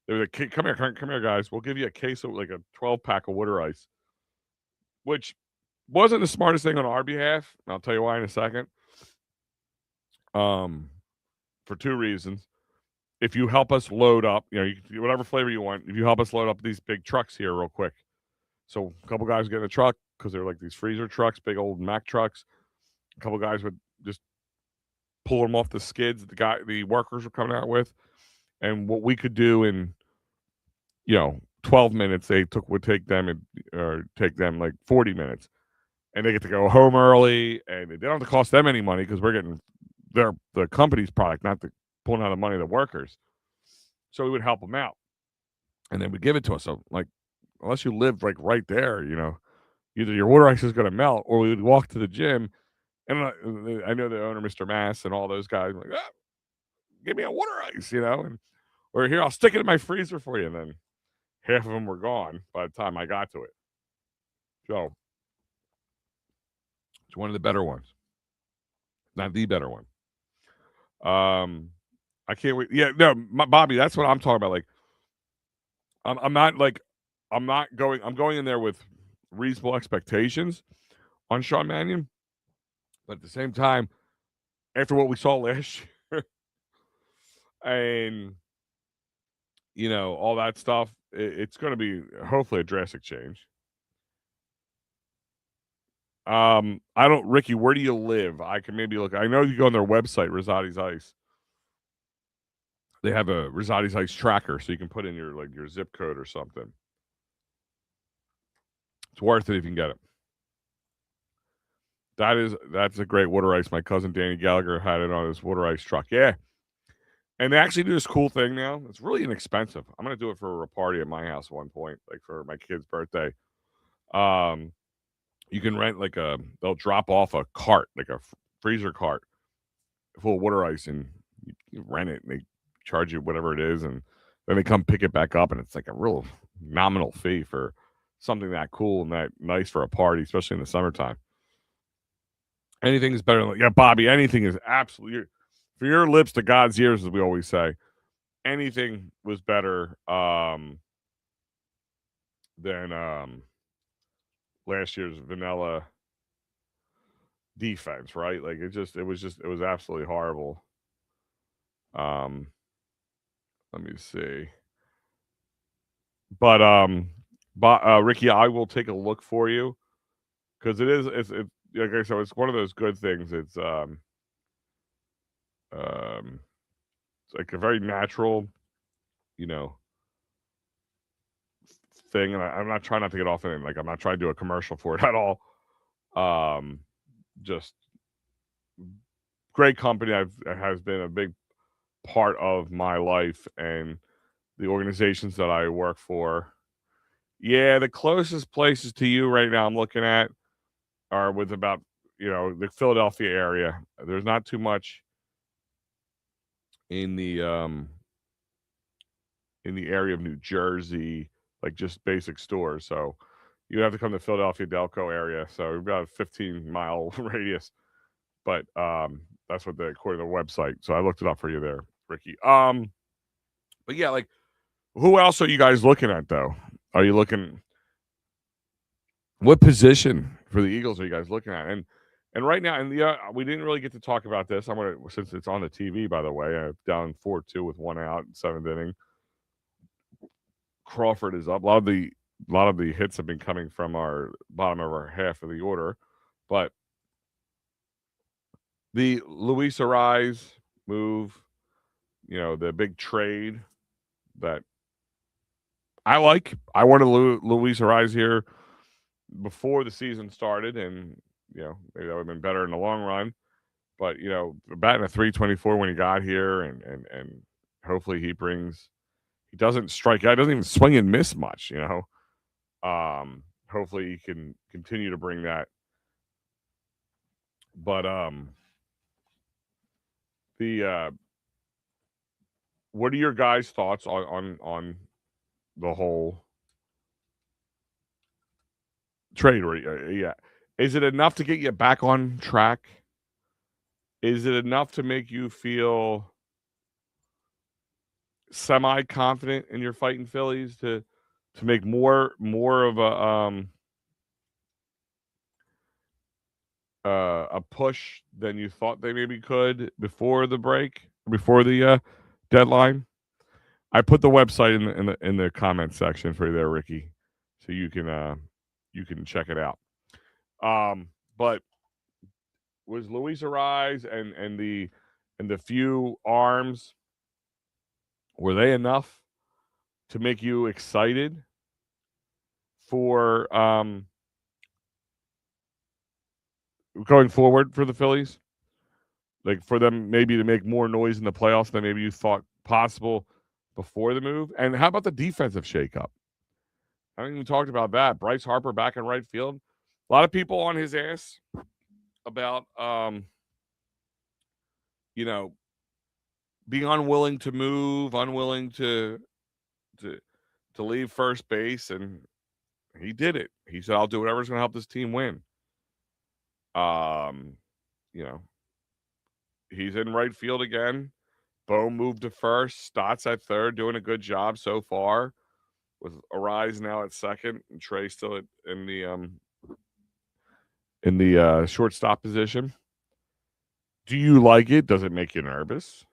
they were like, come here, guys. We'll give you a case of like a 12-pack of water ice," which wasn't the smartest thing on our behalf. And I'll tell you why in a second. For two reasons. If you help us load up, you can do whatever flavor you want. If you help us load up these big trucks here real quick. So a couple guys get in a truck because they're like these freezer trucks, big old Mack trucks. A couple guys would just pull them off the skids that the workers were coming out with. And what we could do in, 12 minutes, would take them like 40 minutes. And they get to go home early, and they don't have to cost them any money because we're getting the company's product, not pulling out the money of the workers. So we would help them out, and they would give it to us. So like, unless you lived like right there, either your water ice is going to melt, or we would walk to the gym. And I know the owner, Mr. Mass, and all those guys were like, give me a water ice, or here, I'll stick it in my freezer for you. And then half of them were gone by the time I got to it. So it's one of the better ones, not the better one. I can't wait. Yeah, no, Bobby, that's what I'm talking about. Like, I'm not going. I'm going in there with reasonable expectations on Sean Mannion, but at the same time, after what we saw last year, and all that stuff, it's going to be hopefully a drastic change. Ricky, where do you live? I can maybe look. I know you go on their website, Rosati's Ice. They have a Rosati's Ice tracker, so you can put in your zip code or something. It's worth it if you can get it. That's a great water ice. My cousin Danny Gallagher had it on his water ice truck. Yeah. And they actually do this cool thing now. It's really inexpensive. I'm gonna do it for a party at my house at one point, like for my kid's birthday. You can rent they'll drop off a cart, like a freezer cart full of water ice, and you rent it, and they charge you whatever it is, and then they come pick it back up, and it's like a real nominal fee for something that cool and that nice for a party, especially in the summertime. Anything is better than Bobby. Anything is absolutely for your lips to God's ears, as we always say. Anything was better than last year's vanilla defense, right? Like it was absolutely horrible. Let me see. But Ricky, I will take a look for you because it's okay. So it's one of those good things. It's like a very natural, thing, and I'm not trying not to get off in. Like I'm not trying to do a commercial for it at all. Just great company. Has been a big part of my life and the organizations that I work for. Yeah, the closest places to you right now I'm looking at are with about the Philadelphia area. There's not too much in the area of New Jersey, like just basic stores. So you have to come to Philadelphia, Delco area. So we've got a 15-mile radius, but that's what according to the website. So I looked it up for you there, Ricky. But yeah, like who else are you guys looking at though? Are you looking? What position for the Eagles are you guys looking at? And And right now, and we didn't really get to talk about this. I'm gonna, since it's on the TV, by the way, down 4-2 with 1 out, 7th inning. Crawford is up. A lot of the hits have been coming from our bottom of our half of the order, but the Luis Arise move, the big trade that I like. I wanted Luis Arise here before the season started, and maybe that would have been better in the long run. But batting a 324 when he got here, and hopefully he doesn't strike out, doesn't even swing and miss much. Hopefully he can continue to bring that. But the what are your guys' thoughts on the whole trade? Yeah, is it enough to get you back on track? Is it enough to make you feel semi confident in your fighting Phillies to make more of a push than you thought they maybe could before the break, before the deadline? I put the website in the comment section for you there, Ricky, so you can check it out. But was Luis Arise and the few arms, were they enough to make you excited for going forward for the Phillies? Like for them maybe to make more noise in the playoffs than maybe you thought possible before the move? And how about the defensive shakeup? I haven't even talked about that. Bryce Harper back in right field. A lot of people on his ass about being unwilling to move, unwilling to leave first base, and he did it. He said, "I'll do whatever's going to help this team win." Um, you know, he's in right field again. Bo moved to first. Stotts at third, doing a good job so far. With Arise now at second, and Trey still in the shortstop position. Do you like it? Does it make you nervous?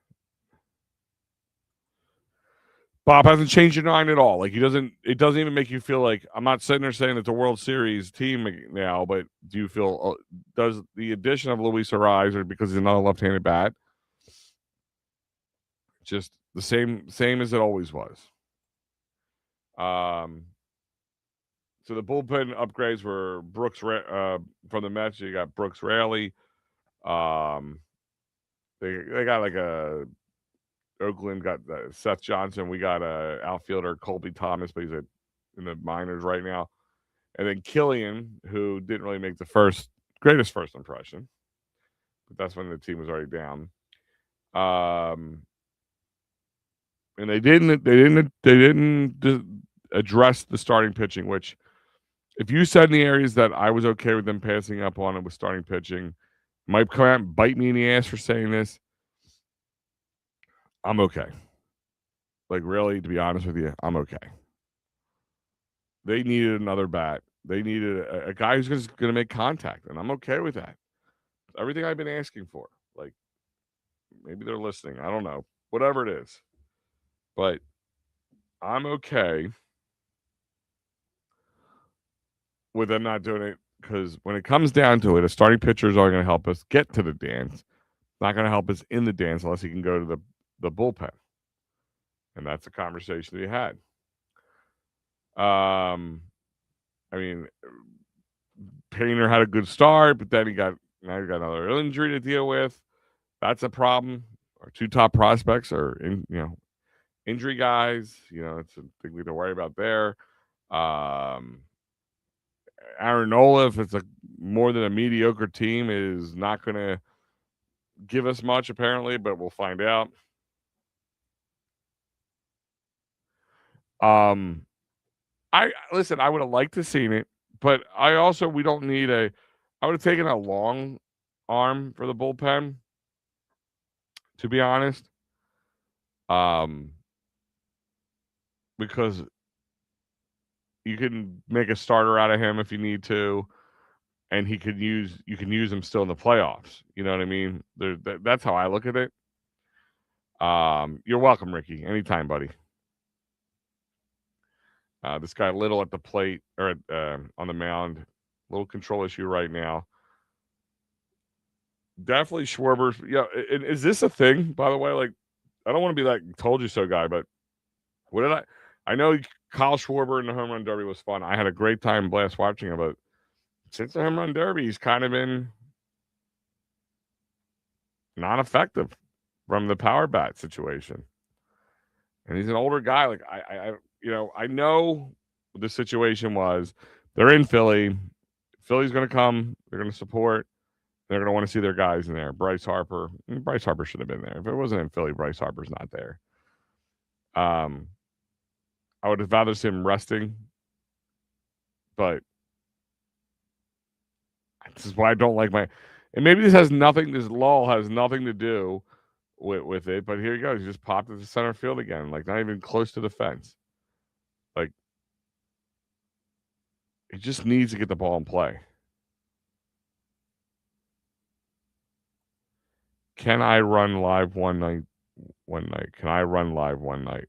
Bob hasn't changed your mind at all. Like it doesn't even make you feel like, I'm not sitting there saying it's a World Series team now, but do you feel, does the addition of Luis Arise, or because he's not a left-handed bat, just the same as it always was? So the bullpen upgrades were Brooks from the Mets. You got Brooks Raley. They got like a Oakland got Seth Johnson. We got a outfielder Colby Thomas, but he's in the minors right now. And then Killian, who didn't really make the greatest first impression, but that's when the team was already down. And they didn't address the starting pitching, which, if you said in the areas that I was okay with them passing up on it with starting pitching, might come out and bite me in the ass for saying this. I'm okay. Like, really, to be honest with you, I'm okay. They needed another bat. They needed a guy who's going to make contact, and I'm okay with that. Everything I've been asking for. Like, maybe they're listening. I don't know. Whatever it is. But I'm okay with them not doing it, because when it comes down to it, a starting pitcher is only going to help us get to the dance. Not going to help us in the dance unless he can go to the bullpen. And that's a conversation that he had. I mean, Painter had a good start, but then he got another injury to deal with. That's a problem. Our two top prospects are injury guys. It's a thing we don't worry about there. Aaron Nola, if it's more than a mediocre team, is not going to give us much apparently, but we'll find out. I would have liked to seen it, but we don't need I would have taken a long arm for the bullpen, to be honest. Because you can make a starter out of him if you need to. and you can use him still in the playoffs. You know what I mean? That's how I look at it. You're welcome, Ricky. Anytime, buddy. This guy Little at the plate or on the mound, little control issue right now. Definitely Schwarber. Yeah, is this a thing? By the way, like I don't want to be that told you so guy, but what did I? I know Kyle Schwarber in the home run derby was fun. I had a great time, blast watching him. But since the home run derby, he's kind of been non-effective from the power bat situation. And he's an older guy. Like I know what the situation was. They're in Philly. Philly's going to come. They're going to support. They're going to want to see their guys in there. Bryce Harper. Bryce Harper should have been there. If it wasn't in Philly, Bryce Harper's not there. I would have rather seen him resting, but this is why I don't like my. And maybe this has nothing. This lull has nothing to do with it. But here he goes. He just popped into center field again, like not even close to the fence. Like he just needs to get the ball in play. Can I run live one night? Can I run live one night?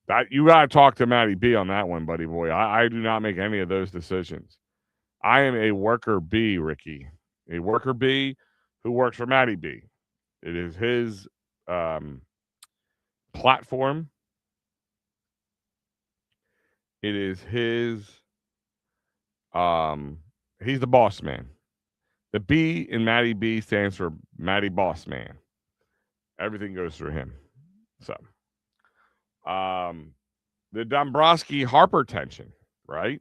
That you gotta talk to Matty B on that one, buddy boy. I do not make any of those decisions. I am a worker bee, Ricky. A worker bee who works for Matty B. It is his platform. It is his he's the boss man. The B in Matty B stands for Matty Boss Man. Everything goes through him. So the Dombrowski Harper tension, right?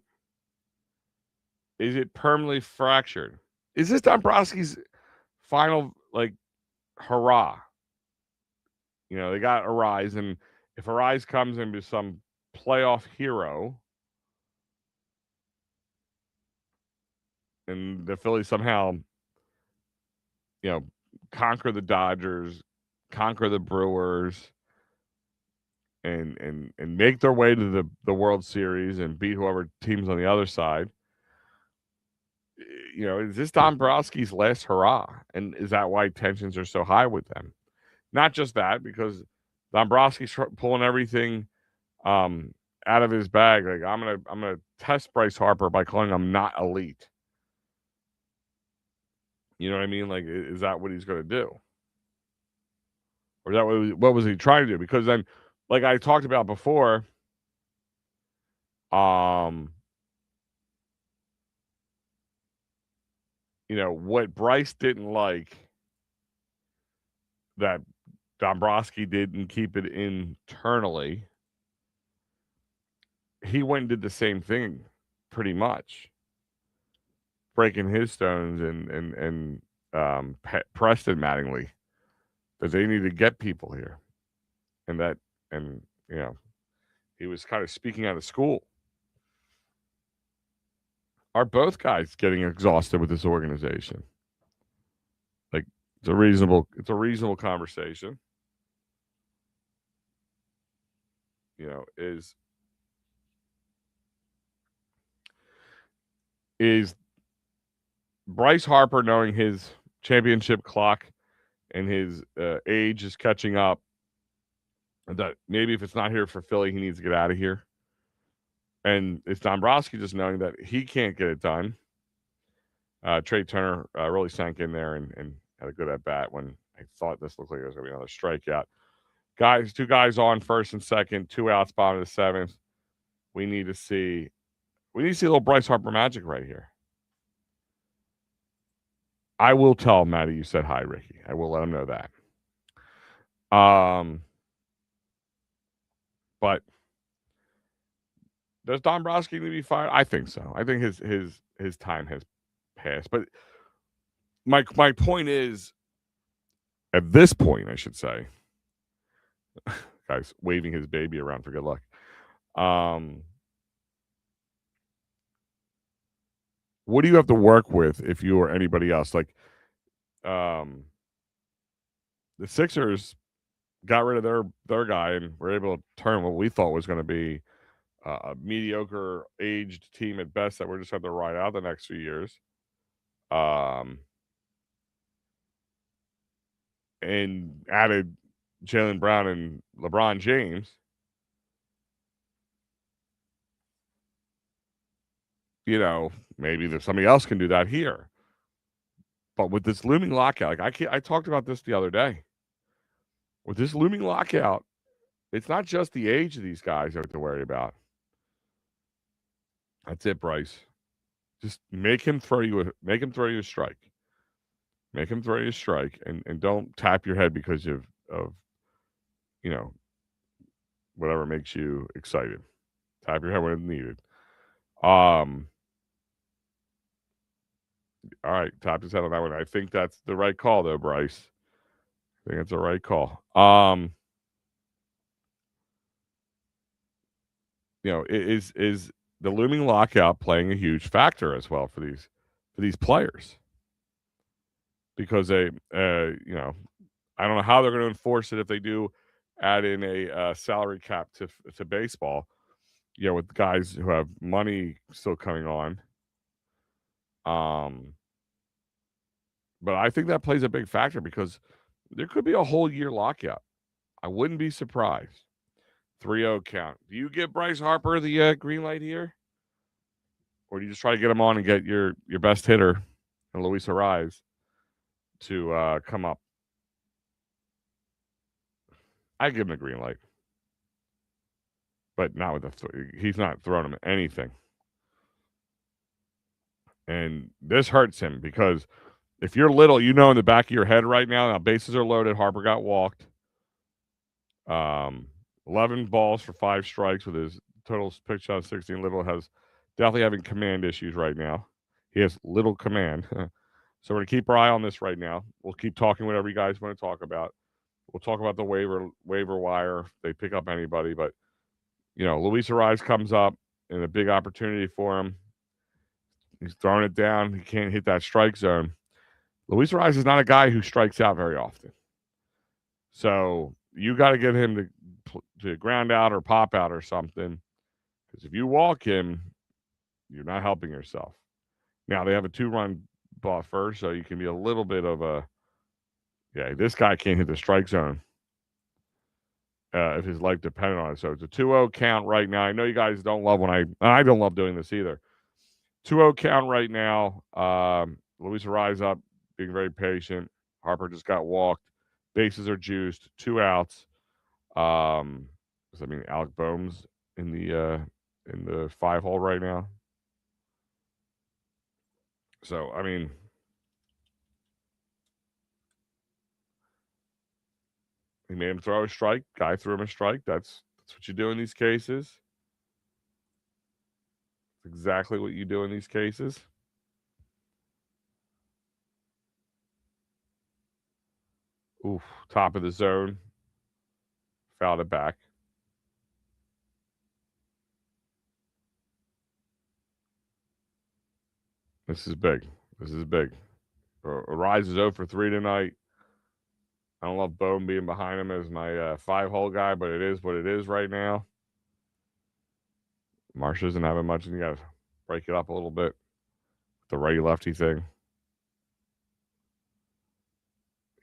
Is it permanently fractured? Is this Dombrowski's final like hurrah? You know, they got Arise, and if Arise comes into some playoff hero and the Phillies somehow, conquer the Dodgers, conquer the Brewers, and make their way to the World Series and beat whoever teams on the other side. Is this Dombrowski's last hurrah? And is that why tensions are so high with them? Not just that, because Dombrowski's pulling everything out of his bag. Like I'm gonna test Bryce Harper by calling him not elite. You know what I mean? Like, is that what he's going to do? Or is that what was he trying to do? Because then, like I talked about before, what Bryce didn't like that Dombrowski didn't keep it internally, he went and did the same thing pretty much. Breaking his stones and Preston Mattingly that they need to get people here, and he was kind of speaking out of school. Are both guys getting exhausted with this organization? Like it's a reasonable conversation. Is Bryce Harper, knowing his championship clock and his age is catching up, that maybe if it's not here for Philly, he needs to get out of here? And it's Dombrowski just knowing that he can't get it done. Trey Turner really sank in there and had a good at bat when I thought this looked like it was going to be another strikeout. Two guys on first and second, 2 outs, bottom of the seventh. We need to see a little Bryce Harper magic right here. I will tell Matty you said hi, Ricky. I will let him know that. But does Dombrowski need to be fired? I think so. I think his time has passed. But my point is, at this point, I should say, guy's waving his baby around for good luck. What do you have to work with if you or anybody else? Like, the Sixers got rid of their guy and were able to turn what we thought was going to be a mediocre aged team at best that we're just going to ride out the next few years And added Jaylen Brown and LeBron James, maybe somebody else can do that here. But with this looming lockout, I talked about this the other day. With this looming lockout, it's not just the age of these guys you have to worry about. That's it, Bryce. Just make him throw you a strike. Make him throw you a strike, and don't tap your head because of whatever makes you excited. Tap your head when it's needed. All right, tap his head on that one. I think that's the right call, though, Bryce. I think it's the right call. Is the looming lockout playing a huge factor as well for these players? Because they, I don't know how they're going to enforce it if they do add in a salary cap to baseball. With guys who have money still coming on. But I think that plays a big factor because there could be a whole year lockout. I wouldn't be surprised. 3-0 count. Do you give Bryce Harper the green light here? Or do you just try to get him on and get your best hitter, Luis Arraez, to come up? I give him the green light. But not with he's not throwing him anything. And this hurts him because if you're little, in the back of your head right now bases are loaded. Harper got walked. 11 balls for 5 strikes with his total pitch shot 16. Little has definitely having command issues right now. He has little command. So we're going to keep our eye on this right now. We'll keep talking whatever you guys want to talk about. We'll talk about the waiver wire if they pick up anybody. But, Luis Arraez comes up and a big opportunity for him. He's throwing it down. He can't hit that strike zone. Luis Arraez is not a guy who strikes out very often. So you got to get him to ground out or pop out or something. Because if you walk him, you're not helping yourself. Now, they have a 2-run buffer, so you can be a little bit of this guy can't hit the strike zone if his life depended on it. So it's a 2-0 count right now. I know you guys don't love I don't love doing this either. 2-0 count right now. Luis Arraez up, being very patient. Harper just got walked. Bases are juiced. 2 outs. Does that mean Alec Bohm's in the 5-hole right now? So, he made him throw a strike. Guy threw him a strike. That's what you do in these cases. That's exactly what you do in these cases. Oof, top of the zone. Fouled it back. This is big. Arraez is 0 for 3 tonight. I don't love Bohm being behind him as my 5-hole guy, but it is what it is right now. Marsh isn't having much, and you got to break it up a little bit. The righty-lefty thing.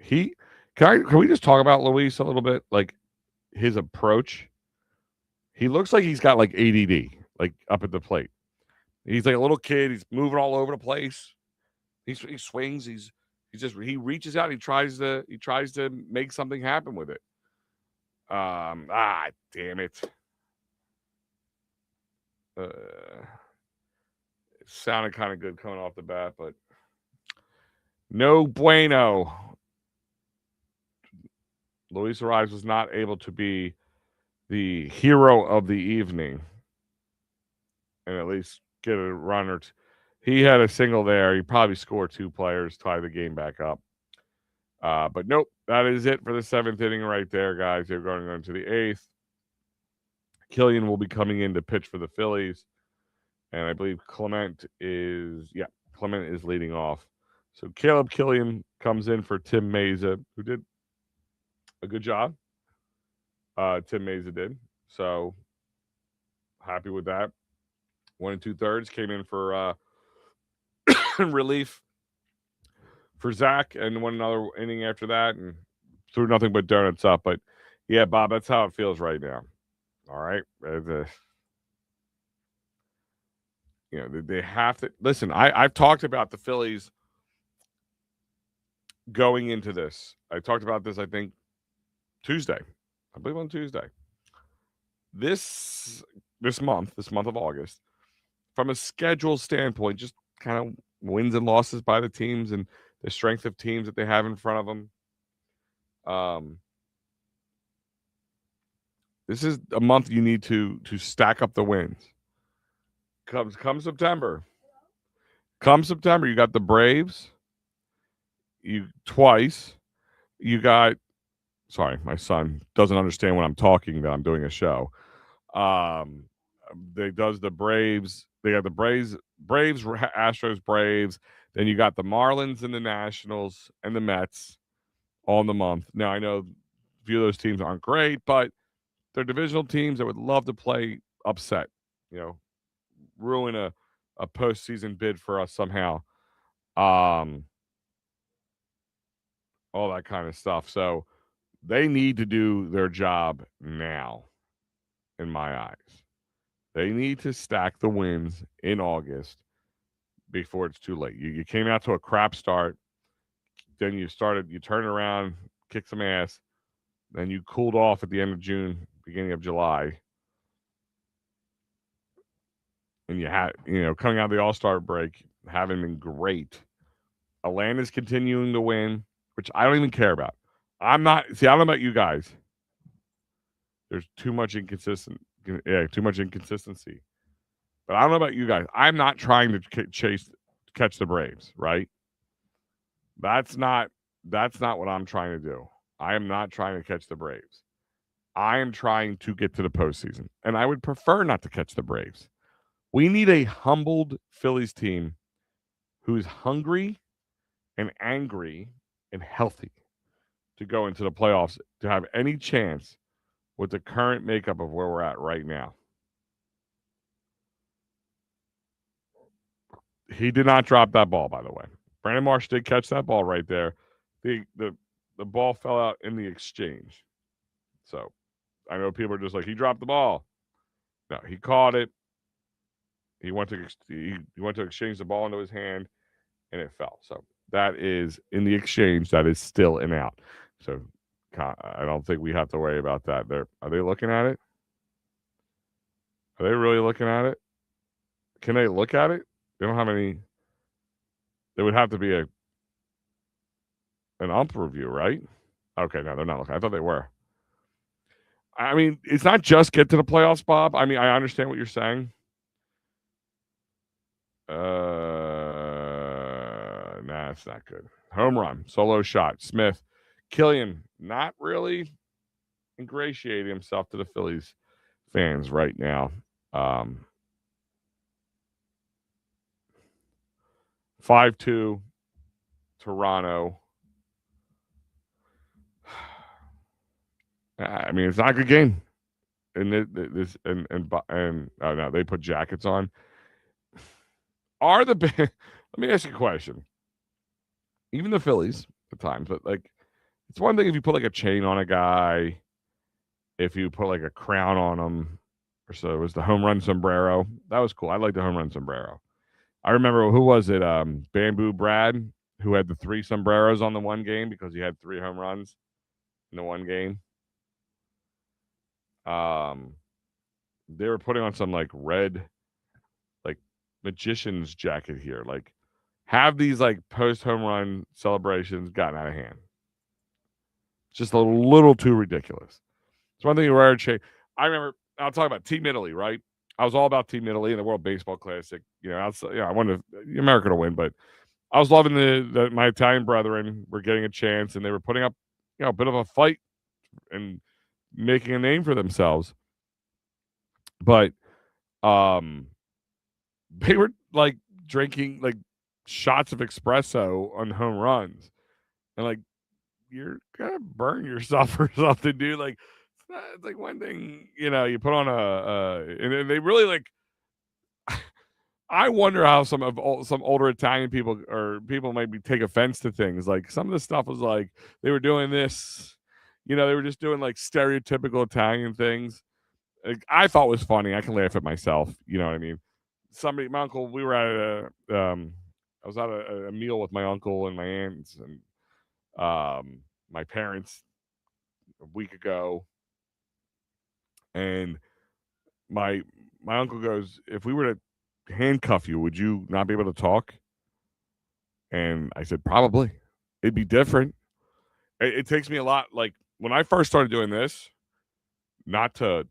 Can we just talk about Luis a little bit? Like, his approach. He looks like he's got, like, ADD, like, up at the plate. He's like a little kid. He's moving all over the place. He swings. He reaches out. He tries to make something happen with it. Damn it. It sounded kind of good coming off the bat, but no bueno. Luis Arraez was not able to be the hero of the evening and at least get a run or two. He had a single there. He probably scored 2 players, tie the game back up. But nope, that is it for the 7th inning right there, guys. They're going on to the 8th. Killian will be coming in to pitch for the Phillies. And I believe Clement is leading off. So Caleb Killian comes in for Tim Meza, who did a good job. Tim Meza did. So happy with that. 1 2/3 came in for relief for Zach and won another inning after that and threw nothing but donuts up. But yeah, Bob, that's how it feels right now. All right. They have to listen. I've talked about the Phillies going into this. I talked about this, I think, Tuesday. I believe on Tuesday. This month of August, from a schedule standpoint, just kind of wins and losses by the teams and the strength of teams that they have in front of them. This is a month you need to stack up the wins. Come September. Come September, you got the Braves. Twice. You got. Sorry, my son doesn't understand when I'm talking that I'm doing a show. They does the Braves. They got the Braves, Astros, Braves. Then you got the Marlins and the Nationals and the Mets all in the month. Now I know a few of those teams aren't great, but they're divisional teams that would love to play upset. Ruin a postseason bid for us somehow. All that kind of stuff. So they need to do their job now, in my eyes. They need to stack the wins in August before it's too late. You came out to a crap start, then you turned around, kicked some ass, then you cooled off at the end of June, beginning of July. And you had, coming out of the All-Star break, haven't been great. Atlanta's continuing to win, which I don't even care about. I don't know about you guys. There's too much inconsistency. But I don't know about you guys. I'm not trying to catch the Braves, right? That's not what I'm trying to do. I am not trying to catch the Braves. I am trying to get to the postseason, and I would prefer not to catch the Braves. We need a humbled Phillies team who's hungry and angry and healthy to go into the playoffs to have any chance with the current makeup of where we're at right now. He did not drop that ball, by the way. Brandon Marsh did catch that ball right there. The ball fell out in the exchange. So I know people are just like, he dropped the ball. No, he caught it. He went to exchange the ball into his hand, and it fell. So that is in the exchange. That is still an out. So I don't think we have to worry about that. Are they looking at it? Are they really looking at it? Can they look at it? They don't have any. There would have to be an ump review, right? Okay, no, they're not looking. I thought they were. I mean, it's not just get to the playoffs, Bob. I mean, I understand what you're saying. Nah, it's not good. Home run, solo shot. Smith, Killian, not really ingratiating himself to the Phillies fans right now. 5-2, Toronto. I mean, it's not a good game. And oh no, they put jackets on. Let me ask you a question. Even the Phillies at times, but like, it's one thing if you put like a chain on a guy, if you put like a crown on him, or so it was the home run sombrero. That was cool. I like the home run sombrero. I remember, who was it? Bamboo Brad, who had the 3 sombreros on the one game because he had 3 home runs in the one game. They were putting on some like red, like magician's jacket here. Like, have these like post home run celebrations gotten out of hand? Just a little too ridiculous. It's one thing you wear a chain. I remember, I'll talk about Team Italy, right? I was all about Team Italy in the World Baseball Classic. I wanted America to win, but I was loving my Italian brethren were getting a chance, and they were putting up, a bit of a fight and making a name for themselves. But they were like drinking like shots of espresso on home runs, and like, you're gonna burn yourself or something, dude. Like, it's like one thing, you put on and they really like. I wonder how some older Italian people or people maybe take offense to things. Like some of the stuff was like they were doing this, they were just doing like stereotypical Italian things. Like, I thought was funny. I can laugh at myself. You know what I mean? My uncle, we were at I was at a meal with my uncle and my aunts and my parents a week ago, and my my uncle goes, "If we were to handcuff you, would you not be able to talk?" And I said, "Probably. It'd be different. It takes me a lot. Like when I first started doing this, not to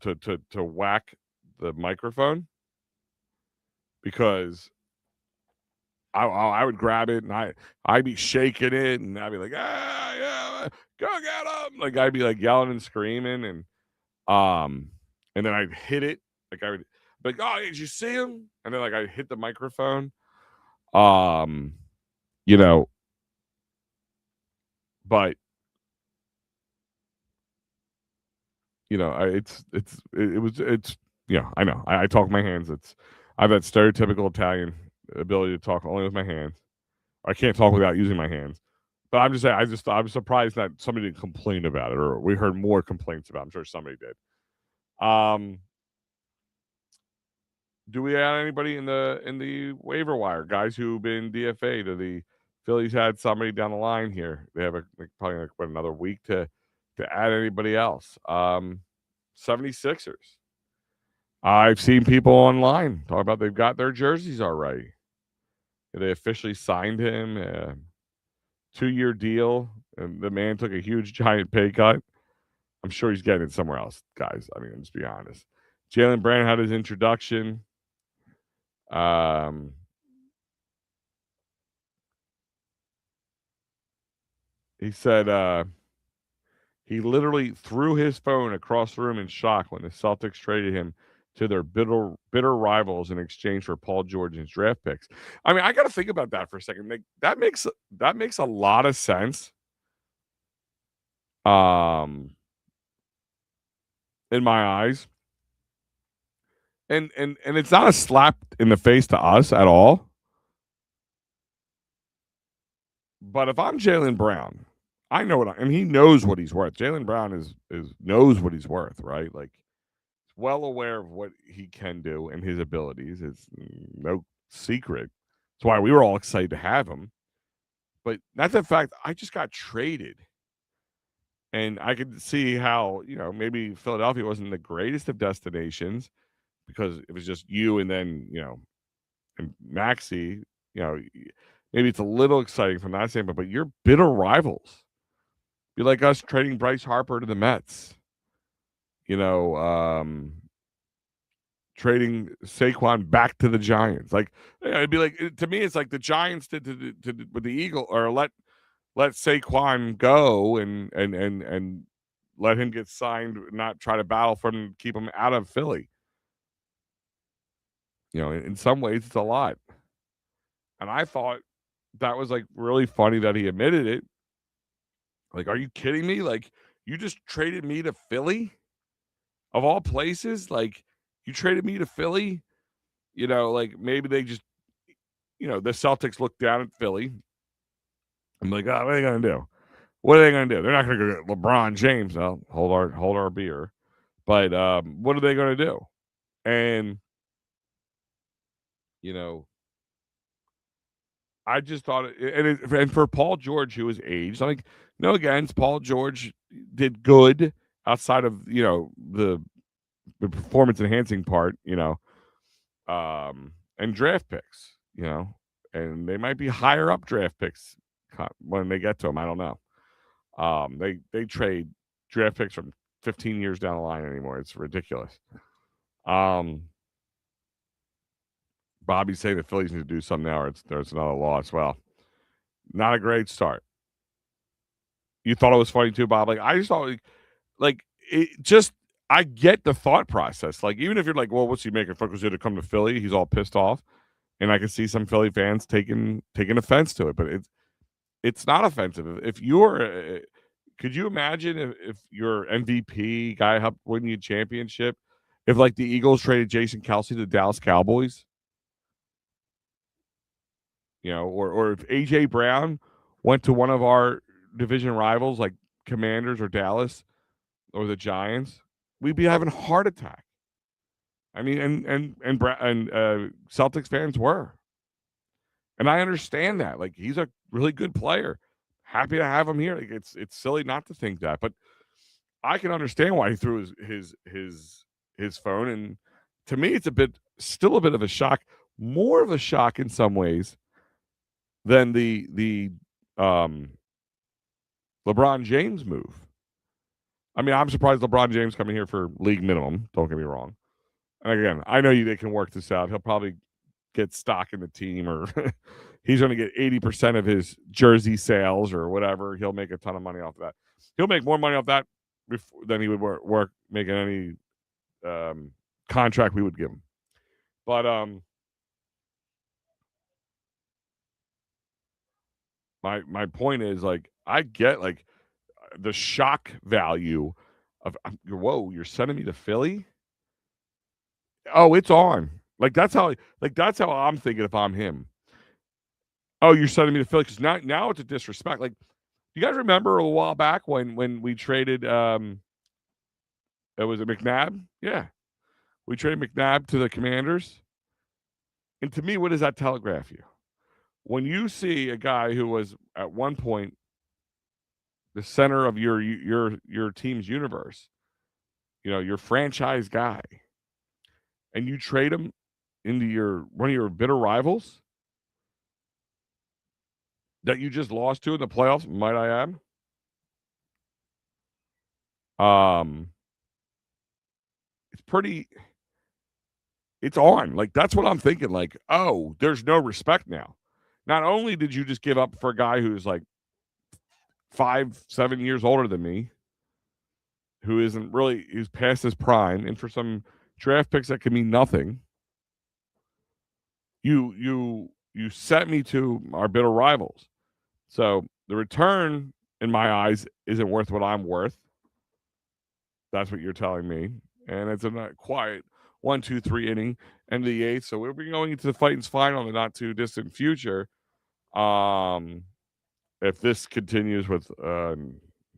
whack the microphone because I would grab it and I'd be shaking it and I'd be like, ah, yeah, go get him. Like I'd be like yelling and screaming um and then I'd hit it. Like I would be like, oh, did you see him? And then like I'd hit the microphone. Um, you know, but it's I know. I talk with my hands. I have that stereotypical Italian ability to talk only with my hands. I can't talk without using my hands. But I'm just saying, I'm surprised that somebody didn't complain about it, or we heard more complaints about it. I'm sure somebody did. Do we add anybody in the waiver wire? Guys who've been DFA'd? Do the Phillies had somebody down the line here? They have probably another week to add anybody else. 76ers. I've seen people online talk about they've got their jerseys already. They officially signed him a 2-year deal, and the man took a huge giant pay cut. I'm sure he's getting it somewhere else, guys. I mean, let's be honest. Jalen Brown had his introduction. He said he literally threw his phone across the room in shock when the Celtics traded him to their bitter rivals in exchange for Paul George's draft picks. I mean, I got to think about that for a second. Like, that makes a lot of sense. In my eyes. And it's not a slap in the face to us at all. But if I'm Jalen Brown, I know and he knows what he's worth. Jalen Brown is knows what he's worth, right? Like, well aware of what he can do and his abilities. It's no secret. That's why we were all excited to have him. But that's a fact. I just got traded. And I could see how, maybe Philadelphia wasn't the greatest of destinations because it was just you and then, and Maxey, maybe it's a little exciting from that standpoint, but you're bitter rivals. Be like us trading Bryce Harper to the Mets. Trading Saquon back to the Giants. Like, it'd be like, to me, it's like the Giants did with the Eagle, or let Saquon go and let him get signed, not try to battle for him, keep him out of Philly. In some ways, it's a lot. And I thought that was like really funny that he admitted it. Like, are you kidding me? Like, you just traded me to Philly? Of all places? Like, you traded me to Philly? Like maybe they just, the Celtics look down at Philly. I'm like, oh, what are they going to do? What are they going to do? They're not going to go get LeBron James. Well, hold our beer. But what are they going to do? And, I just thought, and for Paul George, who was aged, I'm like, no against Paul George did good outside of, the performance enhancing part, and draft picks, and they might be higher up draft picks when they get to them. I don't know. They trade draft picks from 15 years down the line anymore. It's ridiculous. Bobby's saying the Phillies need to do something now, or there's another loss. Well, not a great start. You thought it was funny too, Bob? Like, I just thought, like it just. I get the thought process. Like, even if you're like, well, what's he making? Fuck was it to come to Philly? He's all pissed off, and I can see some Philly fans taking offense to it. But it's not offensive. If you're, could you imagine if your MVP guy helped win you a championship? If like the Eagles traded Jason Kelsey to the Dallas Cowboys, or if AJ Brown went to one of our division rivals like Commanders or Dallas or the Giants, we'd be having a heart attack. I mean, and Celtics fans were, and I understand that. Like, he's a really good player. Happy to have him here. Like, it's silly not to think that, but I can understand why he threw his phone. And to me, it's still a bit of a shock, more of a shock in some ways than the LeBron James move. I mean, I'm surprised LeBron James coming here for league minimum. Don't get me wrong. And again, I know they can work this out. He'll probably get stock in the team, or he's going to get 80% of his jersey sales or whatever. He'll make a ton of money off of that. He'll make more money off that than he would work making any contract we would give him. But my point is, like, I get like the shock value of, whoa, you're sending me to Philly? Oh, it's on. Like that's how I'm thinking if I'm him. Oh, you're sending me to Philly because now it's a disrespect. Like, you guys remember a while back when we traded it was McNabb? Yeah. We traded McNabb to the Commanders. And to me, what does that telegraph you? When you see a guy who was at one point the center of your team's universe, your franchise guy, and you trade him into one of your bitter rivals that you just lost to in the playoffs, might I add. It's on. Like, that's what I'm thinking. Like, oh, there's no respect now. Not only did you just give up for a guy who's like 5-7 years older than me, who's past his prime, and for some draft picks that can mean nothing, you set me to our bitter rivals. So the return, in my eyes, isn't worth what I'm worth. That's what you're telling me. And it's a quiet 1-2-3 inning, end of the eighth. So we'll be going into the Titans final in the not too distant future. If this continues with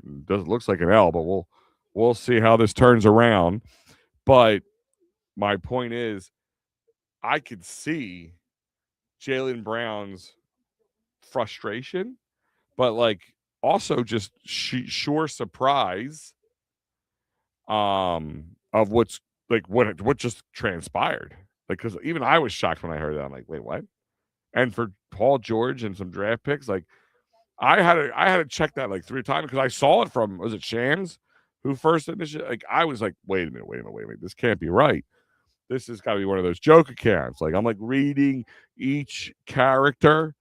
looks like an L, but we'll see how this turns around. But my point is, I could see Jaylen Brown's frustration, but like also just sure surprise of what's like what just transpired. Like, because even I was shocked when I heard that. I'm like, wait, what? And for Paul George and some draft picks, like I had to check that like 3 times because I saw it from, was it Shams who first initiated? Like, I was like, wait a minute, this can't be right. This has got to be one of those joke accounts. Like, I'm like reading each character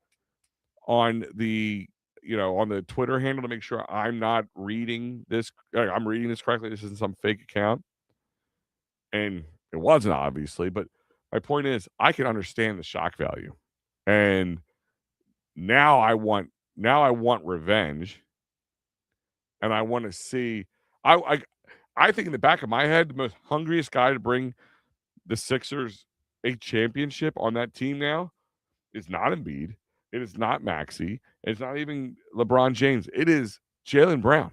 on the on the Twitter handle to make sure I'm not reading this. I'm reading this correctly. This isn't some fake account, and it wasn't, obviously. But my point is, I can understand the shock value, and now I want revenge, and I want to see. I think in the back of my head, the most hungriest guy to bring the Sixers a championship on that team now is not Embiid. It is not Maxey. It's not even LeBron James. It is Jaylen Brown.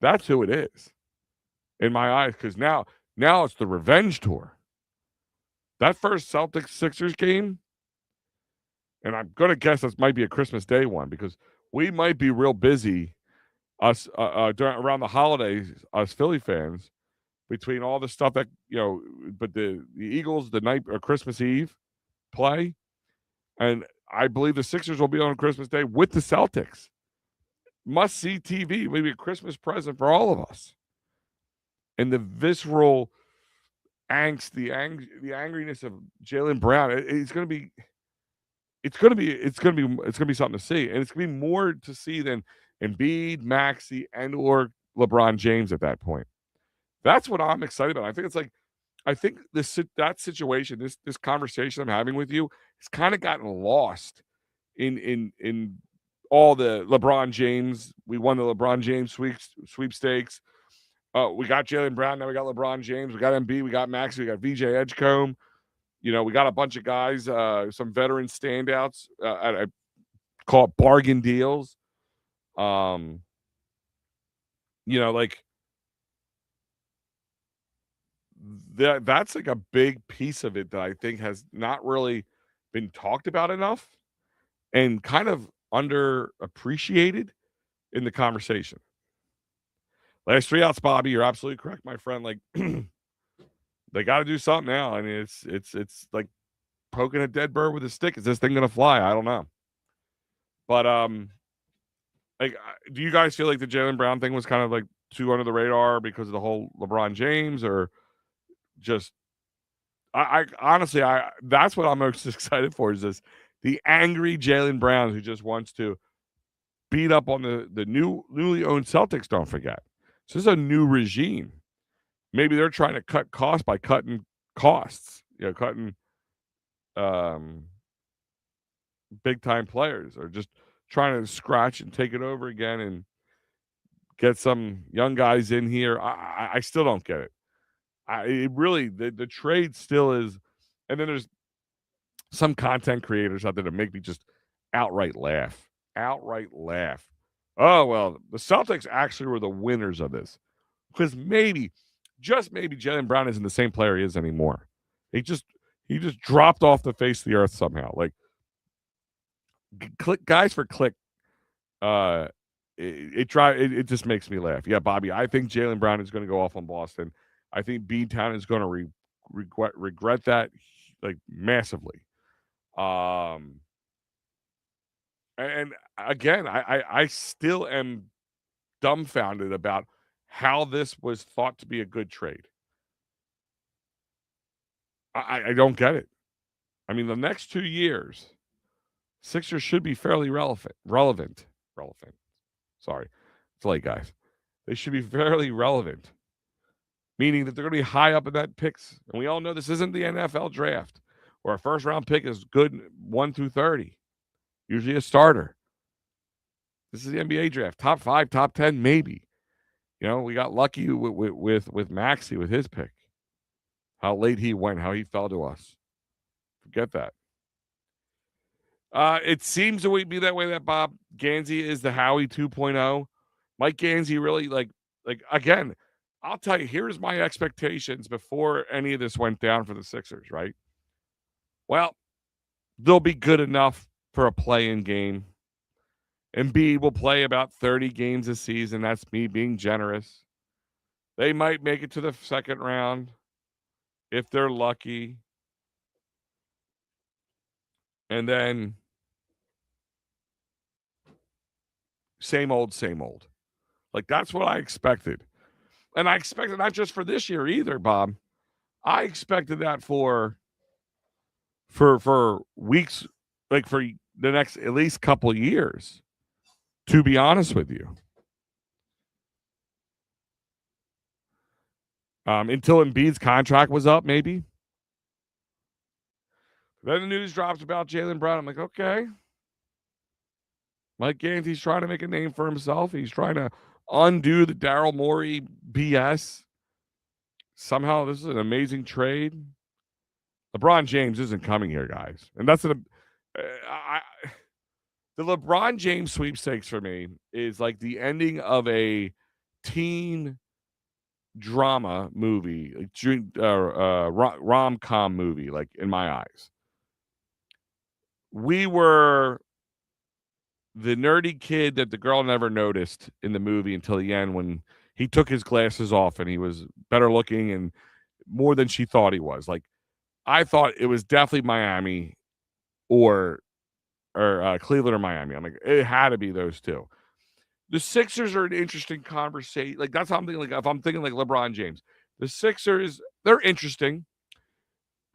That's who it is in my eyes, because now it's the revenge tour. That first Celtics Sixers game, and I'm going to guess this might be a Christmas Day one, because we might be real busy around the holidays, us Philly fans, between all the stuff that, but the Eagles, the night or Christmas Eve play, and I believe the Sixers will be on Christmas Day with the Celtics. Must see TV, maybe a Christmas present for all of us. And the visceral angst, the angriness of Jaylen Brown, it's going to be something to see, and it's going to be more to see than Embiid, Maxey, and or LeBron James at that point. That's what I'm excited about. I think that situation, this conversation I'm having with you, has kind of gotten lost in all the LeBron James. We won the LeBron James sweepstakes. We got Jaylen Brown. Now we got LeBron James. We got Embiid. We got Maxey. We got VJ Edgecombe. we got a bunch of guys, some veteran standouts. I call it bargain deals. Um, like that's like a big piece of it that I think has not really been talked about enough and kind of underappreciated in the conversation. Last 3 outs, Bobby. You're absolutely correct, my friend. Like they got to do something now. I mean, it's like poking a dead bird with a stick. Is this thing gonna fly? I don't know. But like, do you guys feel like the Jaylen Brown thing was kind of like too under the radar because of the whole LeBron James, or just I honestly that's what I'm most excited for is this the angry Jaylen Brown who just wants to beat up on the newly owned Celtics. Don't forget, this is a new regime. Maybe they're trying to cut costs by cutting costs. Cutting big time players, or just trying to scratch and take it over again and get some young guys in here. I still don't get it. It really the trade still is, and then there's some content creators out there that make me just outright laugh. Outright laugh. Oh well, the Celtics actually were the winners of this because maybe, just maybe, Jaylen Brown isn't the same player he is anymore. He just dropped off the face of the earth somehow. Like click guys for click. It just makes me laugh. Yeah, Bobby, I think Jaylen Brown is going to go off on Boston. I think B-Town is going to regret that like massively. And again, I still am dumbfounded about how this was thought to be a good trade. I don't get it. I mean, the next 2 years, Sixers should be fairly relevant. Sorry, it's late, guys. They should be fairly relevant, meaning that they're going to be high up in that picks. And we all know this isn't the NFL draft, where a first round pick is good 1 through 30, usually a starter. This is the NBA draft, top 5, top 10, maybe. We got lucky with Maxey with his pick. How late he went, how he fell to us. Forget that. It seems to be that way that Bob Gansey is the Howie 2.0. Mike Gansey really like again, I'll tell you, here's my expectations before any of this went down for the Sixers, right? Well, they'll be good enough for a play-in game. Embiid will play about 30 games a season. That's me being generous. They might make it to the second round if they're lucky. And then same old. Like that's what I expected. And I expected not just for this year either, Bob. I expected that for weeks, like for the next at least couple years, to be honest with you. Until Embiid's contract was up, maybe. Then the news drops about Jaylen Brown. I'm like, okay. Mike Gansey's trying to make a name for himself. He's trying to undo the Daryl Morey BS. Somehow, this is an amazing trade. LeBron James isn't coming here, guys. And that's the LeBron James sweepstakes for me is like the ending of a teen drama movie, rom-com movie, like in my eyes. We were the nerdy kid that the girl never noticed in the movie until the end when he took his glasses off and he was better looking and more than she thought he was. Like, I thought it was definitely Miami or Cleveland or Miami. I'm like, it had to be those two. The Sixers are an interesting conversation. Like, that's how I'm thinking. Like, if I'm thinking like LeBron James, the Sixers, they're interesting.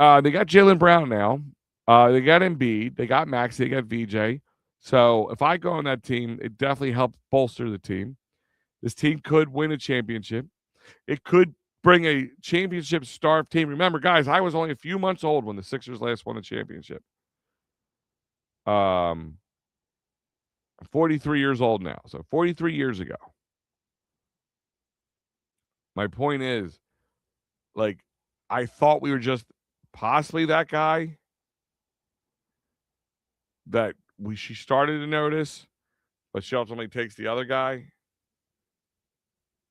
They got Jaylen Brown now. They got Embiid. They got Max. They got VJ. So if I go on that team, it definitely helps bolster the team. This team could win a championship. It could bring a championship-starved team. Remember, guys, I was only a few months old when the Sixers last won a championship. I'm 43 years old now, so 43 years ago. My point is, like, I thought we were just possibly that guy that she started to notice, but she ultimately takes the other guy,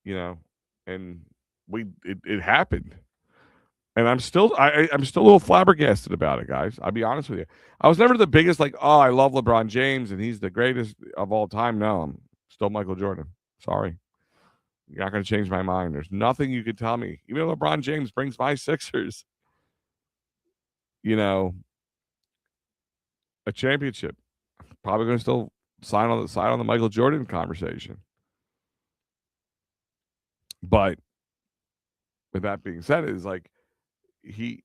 and it happened. And I'm still I'm still a little flabbergasted about it, guys. I'll be honest with you. I was never the biggest I love LeBron James and he's the greatest of all time. No, I'm still Michael Jordan. Sorry. You're not going to change my mind. There's nothing you could tell me. Even if LeBron James brings my Sixers, a championship, I'm probably going to still sign on the Michael Jordan conversation. But with that being said, is he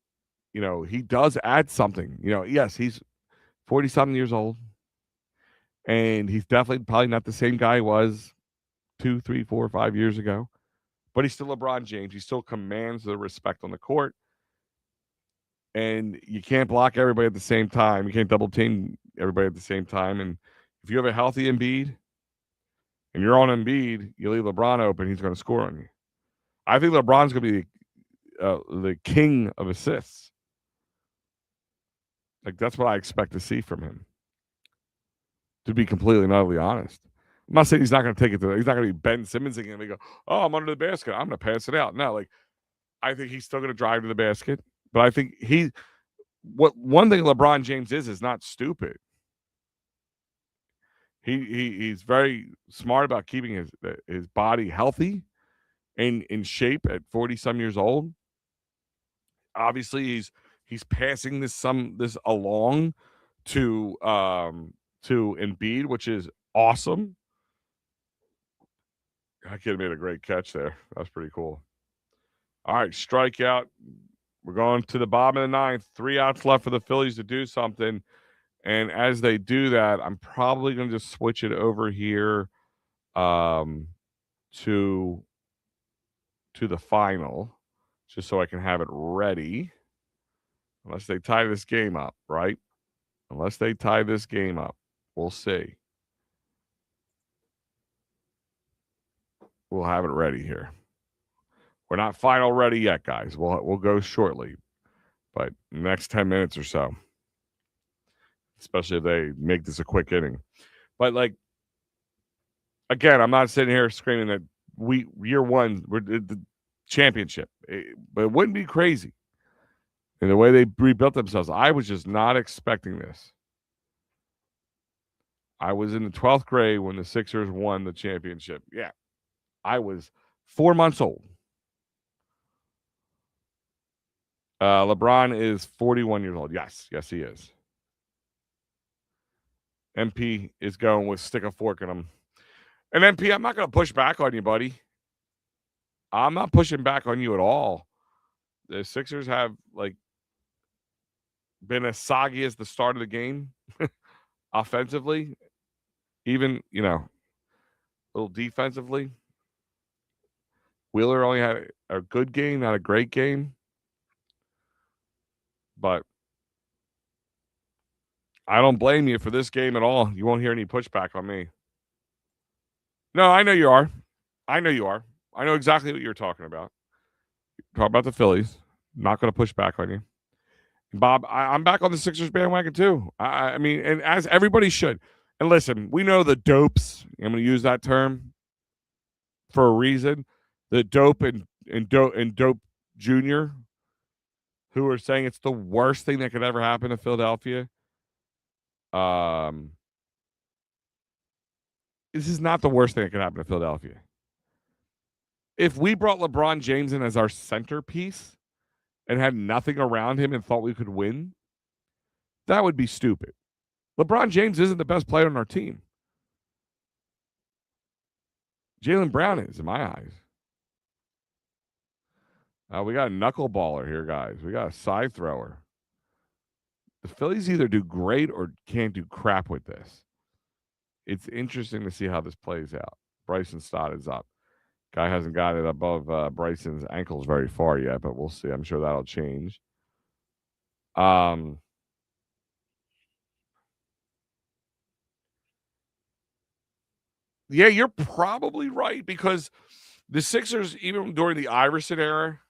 he does add something. Yes, he's 40-something years old, and he's definitely probably not the same guy he was 2, 3, 4, 5 years ago. But he's still LeBron James. He still commands the respect on the court. And you can't block everybody at the same time. You can't double team everybody at the same time. And if you have a healthy Embiid and you're on Embiid, you leave LeBron open, he's going to score on you. I think LeBron's going to be the king of assists. That's what I expect to see from him. To be completely and utterly honest. I'm not saying he's not going to take it he's not going to be Ben Simmons again and go, oh, I'm under the basket. I'm going to pass it out. No, I think he's still going to drive to the basket. But I think one thing LeBron James is not stupid. He's very smart about keeping his body healthy and in shape at 40-some years old. Obviously, he's passing this along to Embiid, which is awesome. That kid made a great catch there. That was pretty cool. All right, strikeout. We're going to the bottom of the ninth. 3 outs left for the Phillies to do something. And as they do that, I'm probably going to just switch it over here to the final, just so I can have it ready. Unless they tie this game up, right? Unless they tie this game up. We'll see. We'll have it ready here. We're not final ready yet, guys. We'll go shortly, but next 10 minutes or so. Especially if they make this a quick inning. But again, I'm not sitting here screaming that year one we're the championship, but it wouldn't be crazy. And the way they rebuilt themselves, I was just not expecting this. I was in the 12th grade when the Sixers won the championship. Yeah, I was 4 months old. LeBron is 41 years old. Yes, he is. MP is going with stick a fork in him. And MP, I'm not going to push back on you, buddy. I'm not pushing back on you at all. The Sixers have been as soggy as the start of the game offensively, even, a little defensively. Wheeler only had a good game, not a great game. But I don't blame you for this game at all. You won't hear any pushback on me. No, I know you are. I know you are. I know exactly what you're talking about. Talk about the Phillies. Not going to push back on you. Bob, I'm back on the Sixers bandwagon too. I mean, and as everybody should. And listen, we know the dopes. I'm going to use that term for a reason. The dope and dope junior, who are saying it's the worst thing that could ever happen to Philadelphia. This is not the worst thing that could happen to Philadelphia. If we brought LeBron James in as our centerpiece and had nothing around him and thought we could win, that would be stupid. LeBron James isn't the best player on our team. Jaylen Brown is, in my eyes. We got a knuckleballer here, guys. We got a side thrower. The Phillies either do great or can't do crap with this. It's interesting to see how this plays out. Bryson Stott is up. Guy hasn't got it above Bryson's ankles very far yet, but we'll see. I'm sure that'll change. Yeah, you're probably right, because the Sixers, even during the Iverson era,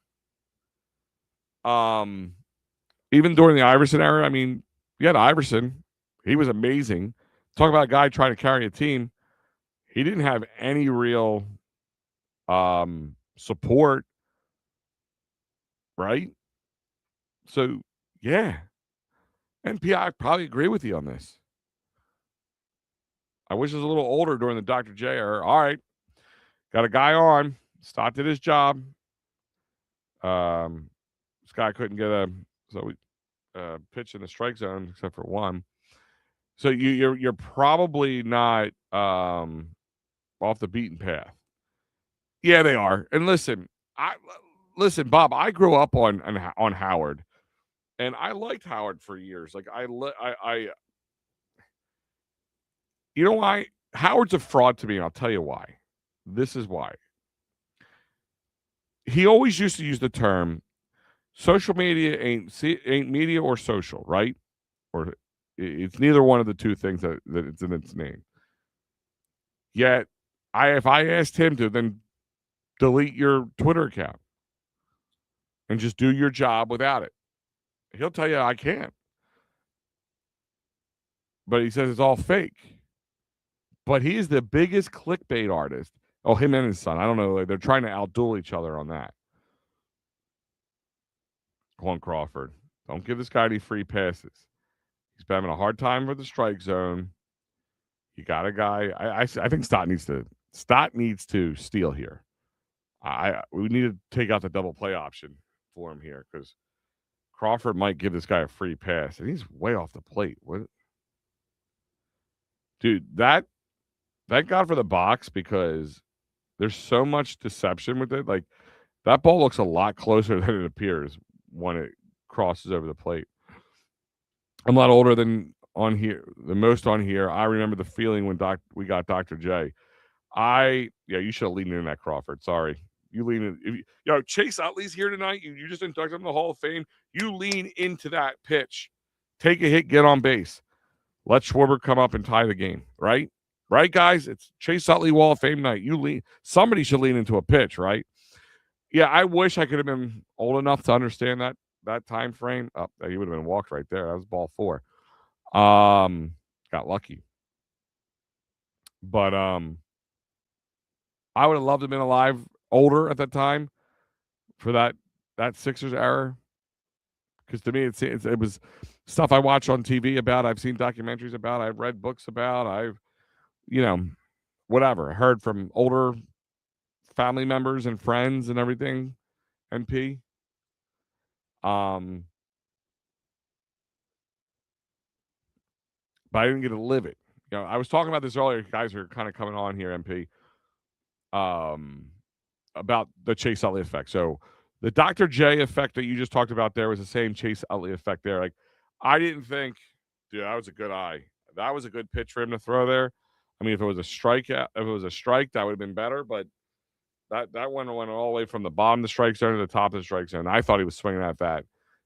Even during the Iverson era, I mean, you had Iverson. He was amazing. Talk about a guy trying to carry a team. He didn't have any real support, right? So, yeah. NPI probably agree with you on this. I wish I was a little older during the Dr. J era. All right. Got a guy on. Stott did his job. This guy couldn't get a pitch in the strike zone except for one. So you're probably not off the beaten path. Yeah, they are. And listen, Bob. I grew up on Howard, and I liked Howard for years. Like you know why? Howard's a fraud to me, and I'll tell you why. This is why. He always used to use the term social media ain't media or social, right? Or it's neither one of the two things that it's in its name. Yet, if I asked him to, then delete your Twitter account and just do your job without it, he'll tell you I can't. But he says it's all fake. But he's the biggest clickbait artist. Oh, him and his son. I don't know. They're trying to outduel each other on that. Quan Crawford. Don't give this guy any free passes. He's been having a hard time with the strike zone. You got a guy. I think Stott needs to steal here. We need to take out the double play option for him here because Crawford might give this guy a free pass, and he's way off the plate. What, dude? Thank God for the box because there's so much deception with it. Like that ball looks a lot closer than it appears when it crosses over the plate. I'm a lot older than the most on here. I remember the feeling when we got Dr. J. You should have leaned in that Crawford. Sorry. You lean in. Chase Utley's here tonight. You just inducted him in the Hall of Fame. You lean into that pitch. Take a hit, get on base. Let Schwarber come up and tie the game, right? Right, guys? It's Chase Utley Wall of Fame night. Somebody should lean into a pitch, right? Yeah, I wish I could have been old enough to understand that time frame. Oh, he would have been walked right there. That was ball 4. Got lucky. But I would have loved to have been alive older at that time for that Sixers era. Because to me, it was stuff I watched on TV about. I've seen documentaries about. I've read books about. I've, whatever. Heard from older family members and friends and everything. MP. But I didn't get to live it. I was talking about this earlier. Guys are kind of coming on here, MP. About the Chase Utley effect. So the Dr. J effect that you just talked about there was the same Chase Utley effect there. Like I didn't think, dude, that was a good eye. That was a good pitch for him to throw there. I mean, if it was a strike, that would have been better. But that one went all the way from the bottom of the strike zone to the top of the strike zone. I thought he was swinging at that.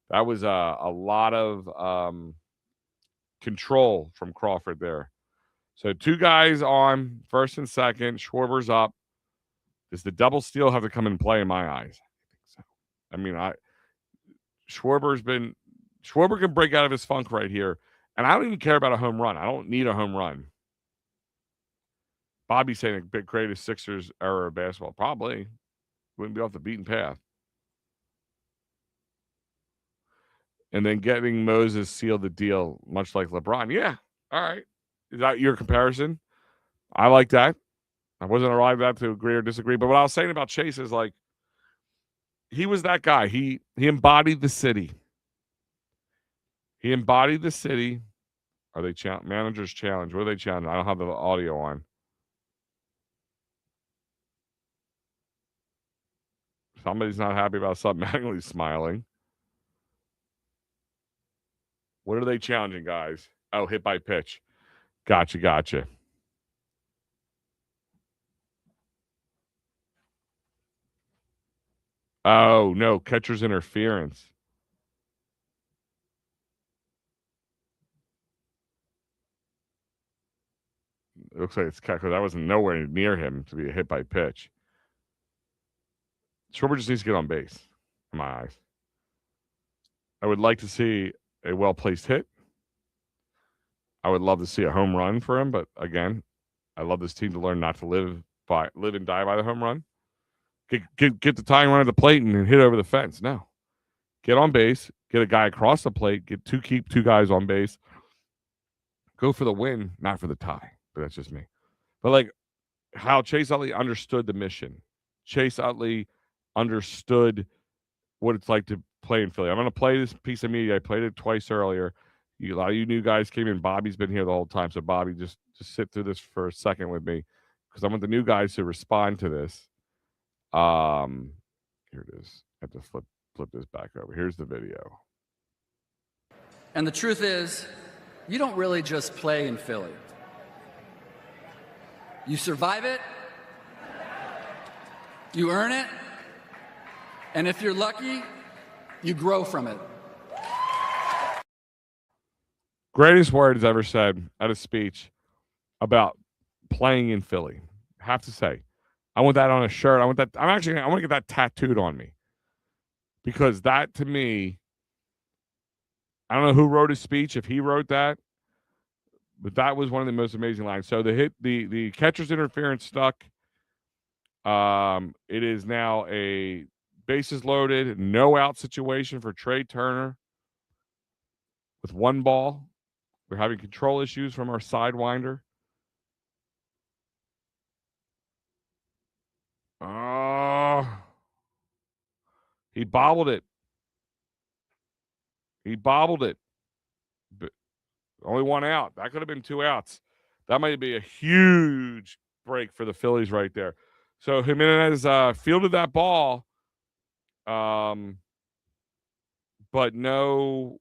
That was a lot of control from Crawford there. So 2 guys on first and second. Schwarber's up. Does the double steal have to come in play in my eyes? I think so. I mean, Schwarber can break out of his funk right here. And I don't even care about a home run. I don't need a home run. Bobby's saying a big greatest Sixers era of basketball. Probably. Wouldn't be off the beaten path. And then getting Moses sealed the deal, much like LeBron. Yeah. All right. Is that your comparison? I like that. I wasn't arrived at to agree or disagree. But what I was saying about Chase is like, he was that guy. He embodied the city. He embodied the city. Are they managers challenge? What are they challenging? I don't have the audio on. Somebody's not happy about something. Mattingly's smiling. What are they challenging, guys? Oh, hit by pitch. Gotcha. Oh, no. Catcher's interference. It looks like it's because I wasn't nowhere near him to be a hit by pitch. Schwarber just needs to get on base, in my eyes. I would like to see a well-placed hit. I would love to see a home run for him, but again, I love this team to learn not to live and die by the home run. Get the tying run at the plate and hit over the fence. No. Get on base, get a guy across the plate, keep two guys on base. Go for the win, not for the tie. But that's just me. But like how Chase Utley understood the mission. Chase Utley understood what it's like to play in Philly. I'm going to play this piece of media. I played it twice earlier. A lot of you new guys came in. Bobby's been here the whole time. So, Bobby, just sit through this for a second with me because I want the new guys to respond to this. Here it is. I have to flip this back over. Here's the video. And the truth is, you don't really just play in Philly. You survive it, you earn it, and if you're lucky, you grow from it. Greatest words ever said at a speech about playing in Philly. I have to say, I want that on a shirt. I want to get that tattooed on me because that to me, I don't know who wrote his speech, if he wrote that, but that was one of the most amazing lines. So the catcher's interference stuck. It is now a bases loaded, no out situation for Trey Turner with one ball. We're having control issues from our sidewinder. He bobbled it. But only one out. That could have been two outs. That might be a huge break for the Phillies right there. So Jimenez fielded that ball, but no,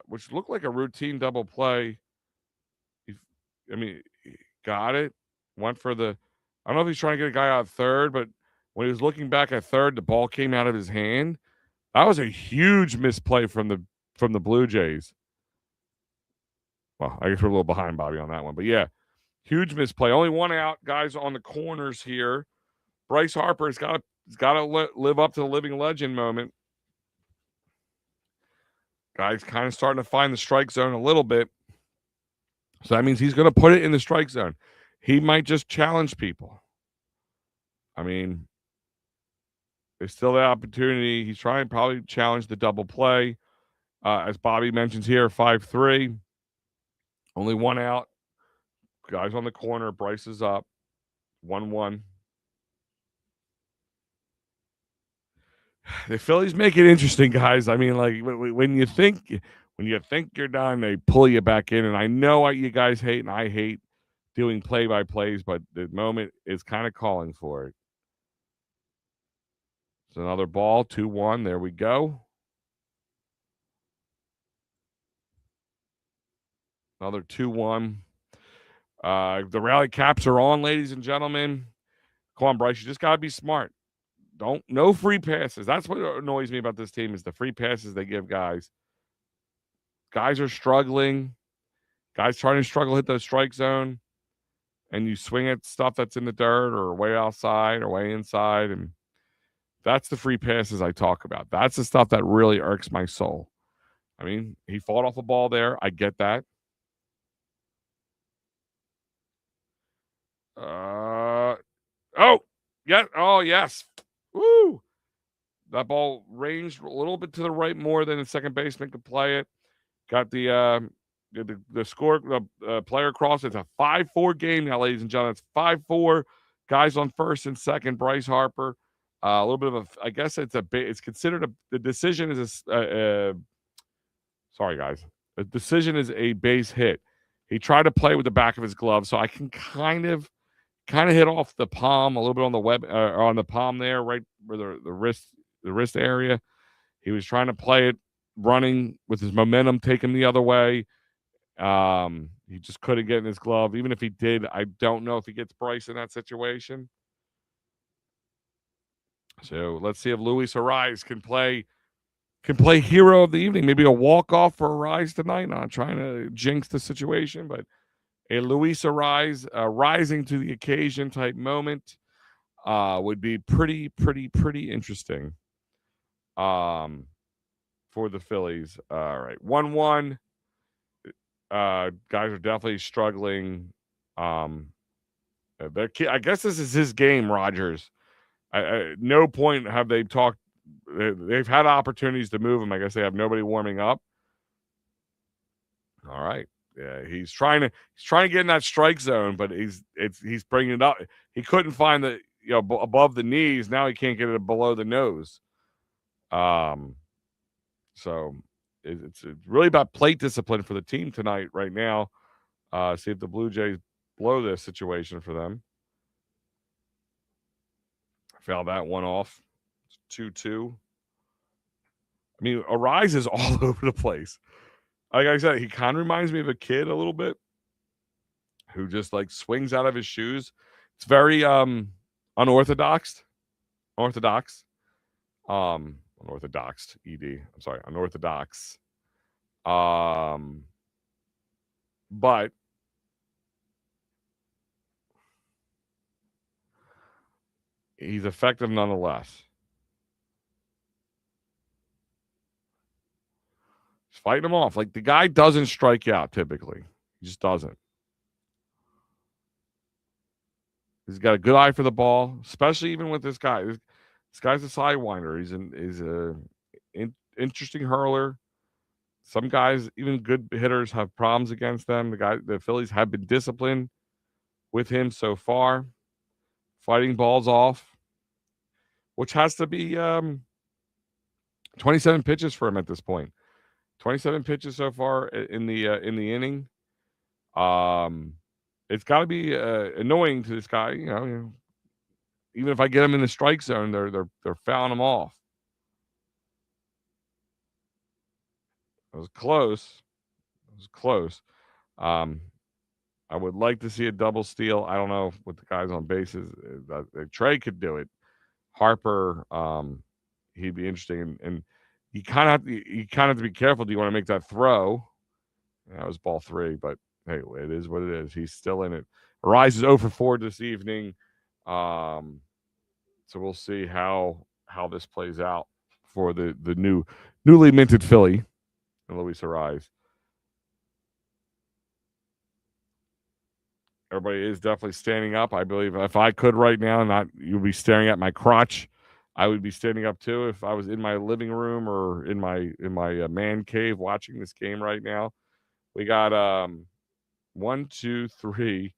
which looked like a routine double play. He got it. Went for the. I don't know if he's trying to get a guy out third, but when he was looking back at third, the ball came out of his hand. That was a huge misplay from the Blue Jays. Well, I guess we're a little behind Bobby on that one, but yeah, huge misplay. Only one out. Guys on the corners here. Bryce Harper has got to live up to the living legend moment. Guys kind of starting to find the strike zone a little bit. So that means he's going to put it in the strike zone. He might just challenge people. I mean, there's still the opportunity. He's trying to probably challenge the double play. As Bobby mentions here, 5-3. Only one out. Guys on the corner. Bryce is up. 1-1. The Phillies make it interesting, guys. I mean, like when you think you're done, they pull you back in. And I know what you guys hate, and I hate doing play-by-plays, but the moment is kind of calling for it. It's another ball, 2-1. There we go. Another 2-1. The rally caps are on, ladies and gentlemen. Come on, Bryce. You just got to be smart. No free passes. That's what annoys me about this team is the free passes they give guys. Guys are struggling. Guys trying to struggle hit the strike zone. And you swing at stuff that's in the dirt or way outside or way inside. And that's the free passes I talk about. That's the stuff that really irks my soul. I mean, he fought off a ball there. I get that. Yes. Woo! That ball ranged a little bit to the right more than the second baseman could play it. Got the score, the player across. It's a 5-4 game now, ladies and gentlemen. It's 5-4. Guys on first and second. Bryce Harper. A little bit of I guess it's considered the decision is sorry, guys. The decision is a base hit. He tried to play with the back of his glove, so I can kind of hit off the palm a little bit on the on the palm there, right where the wrist area. He was trying to play it running with his momentum, take him the other way. He just couldn't get in his glove. Even if he did, I don't know if he gets Bryce in that situation. So let's see if Luis Ariz can play hero of the evening. Maybe a walk-off for Ariz tonight. Not trying to jinx the situation, but a Luis Ariz rising to the occasion type moment would be pretty interesting. For for the Phillies. All right, 1-1. Guys are definitely struggling. I guess this is his game, Rogers. No point have they talked. They've had opportunities to move him. I guess they have nobody warming up. All right. Yeah, he's trying to get in that strike zone, but he's bringing it up. He couldn't find the above the knees. Now he can't get it below the nose. So it's really about plate discipline for the team tonight. Right now, see if the Blue Jays blow this situation for them. Foul that one off. 2-2. I mean, Arise is all over the place. Like I said, he kind of reminds me of a kid a little bit who just like swings out of his shoes. It's very unorthodox. Unorthodoxed, ED. I'm sorry, unorthodox. But he's effective nonetheless. He's fighting him off. Like the guy doesn't strike out typically. He just doesn't. He's got a good eye for the ball, especially even with this guy. This guy's a sidewinder. He's a interesting hurler. Some guys, even good hitters, have problems against them. The Phillies have been disciplined with him so far, fighting balls off, which has to be 27 pitches for him at this point. 27 pitches so far in the inning. It's got to be annoying to this guy, you know. Even if I get him in the strike zone, they're fouling him off. It was close. I would like to see a double steal. I don't know with the guys on bases. Trey could do it. Harper, he'd be interesting, and you kind of have to be careful. Do you want to make that throw? That was ball 3, but hey, it is what it is. He's still in it. Rise is 0 for 4 this evening. So we'll see how this plays out for the newly minted Philly and Luis Arraez. Everybody is definitely standing up. I believe if I could right now, you'd be staring at my crotch, I would be standing up too if I was in my living room or in my man cave watching this game right now. We got 1, 2, 3,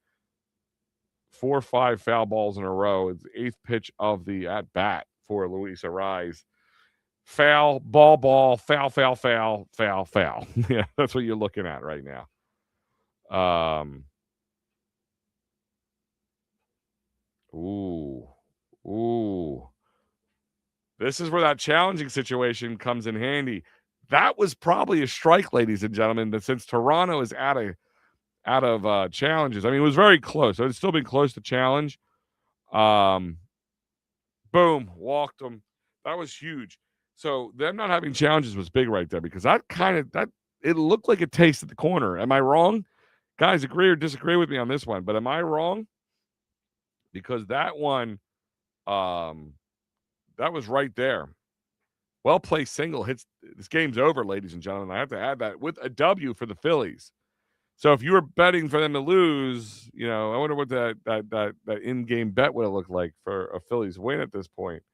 4, 5 foul balls in a row. It's the 8th pitch of the at bat for Luis Arraez. Foul, ball, foul. Yeah, that's what you're looking at right now. Ooh. This is where that challenging situation comes in handy. That was probably a strike, ladies and gentlemen, but since Toronto is out of challenges. I mean, it was very close. It's still been close to challenge. Boom, walked him. That was huge. So them not having challenges was big right there because that it looked like it tasted the corner. Am I wrong? Guys, agree or disagree with me on this one, but am I wrong? Because that one, that was right there. Well placed single hits. This game's over, ladies and gentlemen. I have to add that with a W for the Phillies. So if you were betting for them to lose, I wonder what that in-game bet would have looked like for a Phillies win at this point.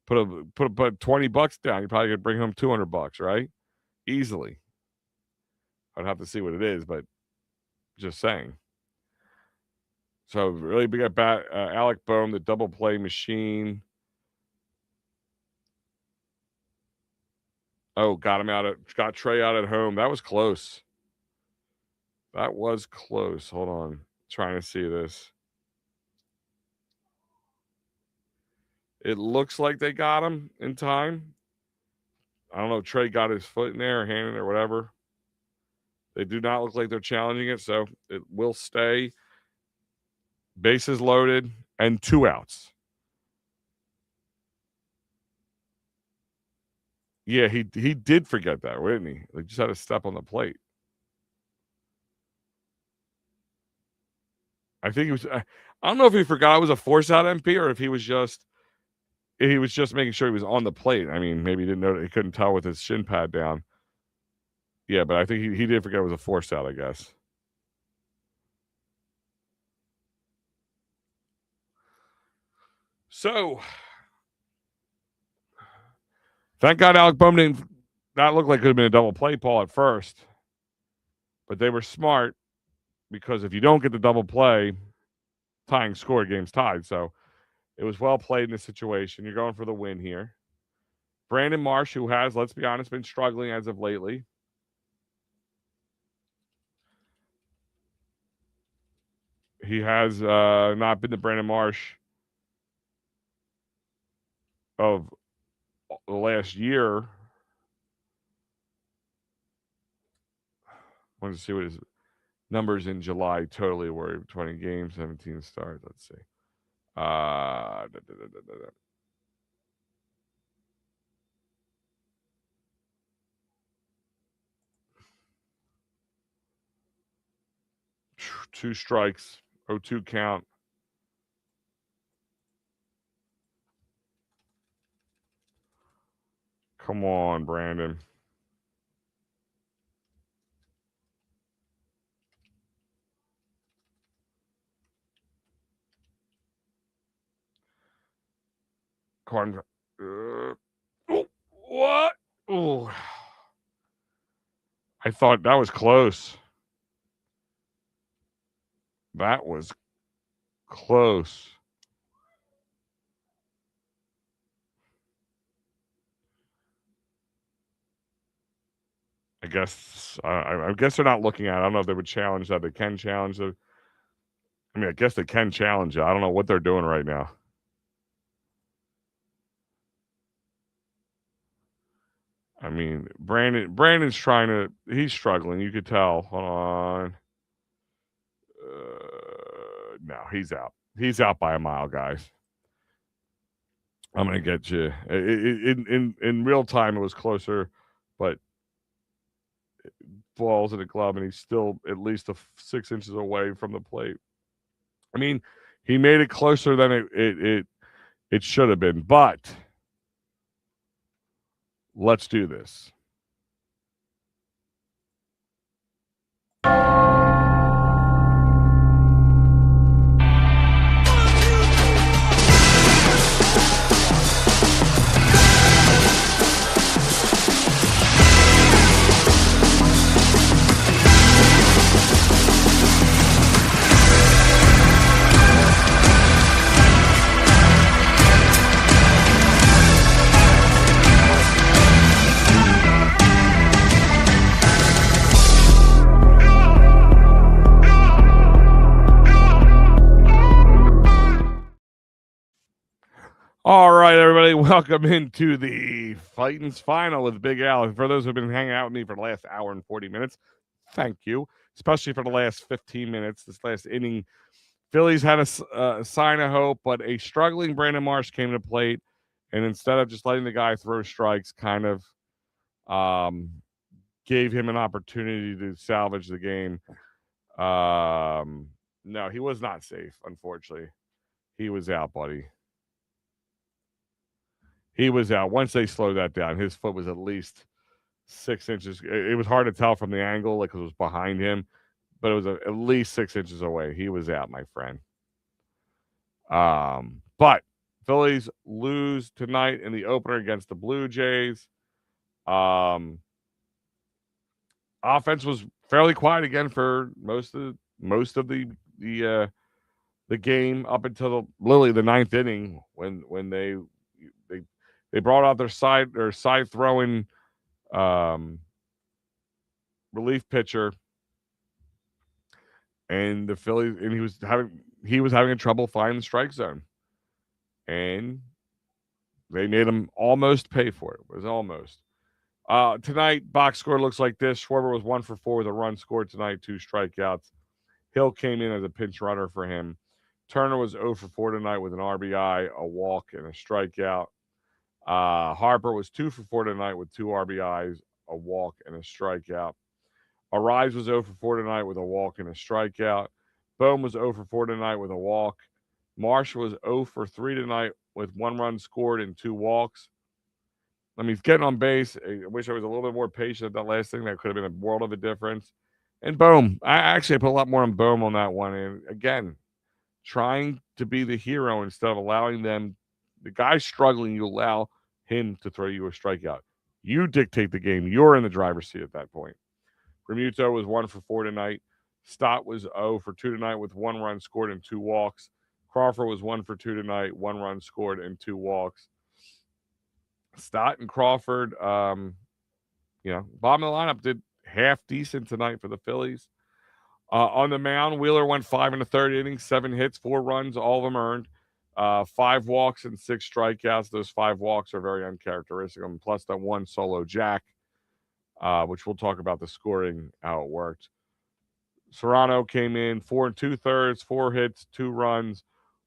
Put $20 down, you probably could bring home $200, right? Easily. I'd have to see what it is, but just saying. So really big at bat, Alec Boehm, the double play machine. Oh, got Trey out at home. That was close. Hold on. Trying to see this. It looks like they got him in time. I don't know if Trey got his foot in there or hand in or whatever. They do not look like they're challenging it, so it will stay. Bases loaded and 2 outs. Yeah, he did forget that, didn't he? He just had to step on the plate. I think he was. I don't know if he forgot it was a force out MP or if he was just he was just making sure he was on the plate. I mean, maybe he didn't know, he couldn't tell with his shin pad down. Yeah, but I think he did forget it was a force out, I guess. So, thank God Alec Bohm didn't, that looked like it could have been a double play, Paul, at first. But they were smart, because if you don't get the double play, tying score, game's tied. So it was well played in this situation. You're going for the win here. Brandon Marsh, who has, let's be honest, been struggling as of lately. He has not been the Brandon Marsh of the last year. I want to see what his numbers in July totally were. 20 games, 17 starts. Let's see. Two strikes, 0-2 count. Come on, Brandon. What? Oh, I thought that was close. That was close. I guess I guess they're not looking at it. I don't know if they would challenge that. They can challenge it. I mean, I guess they can challenge it. I don't know what they're doing right now. I mean, Brandon's trying to. He's struggling. You could tell. Hold on. No, he's out. He's out by a mile, guys. I'm gonna get you. In real time, it was closer, but balls in the glove, and he's still at least 6 inches away from the plate. I mean, he made it closer than it should have been, but let's do this. All right, everybody, welcome into the Fightins Final with Big Al. For those who have been hanging out with me for the last hour and 40 minutes, thank you, especially for the last 15 minutes. This last inning, Phillies had a sign of hope, but a struggling Brandon Marsh came to plate, and instead of just letting the guy throw strikes, kind of gave him an opportunity to salvage the game. No, he was not safe, unfortunately. He was out, buddy. He was out. Once they slowed that down, his foot was at least 6 inches. It was hard to tell from the angle, like, 'cause it was behind him, but it was at least 6 inches away. He was out, my friend. But Phillies lose tonight in the opener against the Blue Jays. Offense was fairly quiet again for most of the game up until literally the ninth inning when they brought out their side throwing relief pitcher, and the Phillies, and he was having trouble finding the strike zone, and they made him almost pay for it. It was almost. Tonight, box score looks like this. Schwarber was 1 for 4 with a run scored tonight, 2 strikeouts. Hill came in as a pinch runner for him. Turner was 0 for 4 tonight with an RBI, a walk, and a strikeout. Harper was 2 for 4 tonight with 2 RBIs, a walk, and a strikeout. Arise was 0 for 4 tonight with a walk and a strikeout. Bohm was 0 for 4 tonight with a walk. Marsh was 0 for 3 tonight with 1 run scored and 2 walks. I mean, he's getting on base. I wish I was a little bit more patient at that last thing. That could have been a world of a difference. And boom. I put a lot more on Boom on that one. And again, trying to be the hero instead of allowing them, the guy struggling, you allow him to throw you a strikeout. You dictate the game. You're in the driver's seat at that point. Remuto was 1 for 4 tonight. Stott was 0 for 2 tonight with 1 run scored and 2 walks. Crawford was 1 for 2 tonight, 1 run scored and 2 walks. Stott and Crawford, bottom of the lineup did half decent tonight for the Phillies. On the mound, Wheeler went 5 in the third inning, 7 hits, 4 runs, all of them earned. 5 walks and 6 strikeouts. Those 5 walks are very uncharacteristic of him, plus that 1 solo jack, which we'll talk about the scoring, how it worked. Serrano came in 4 2/3, 4 hits, 2 runs.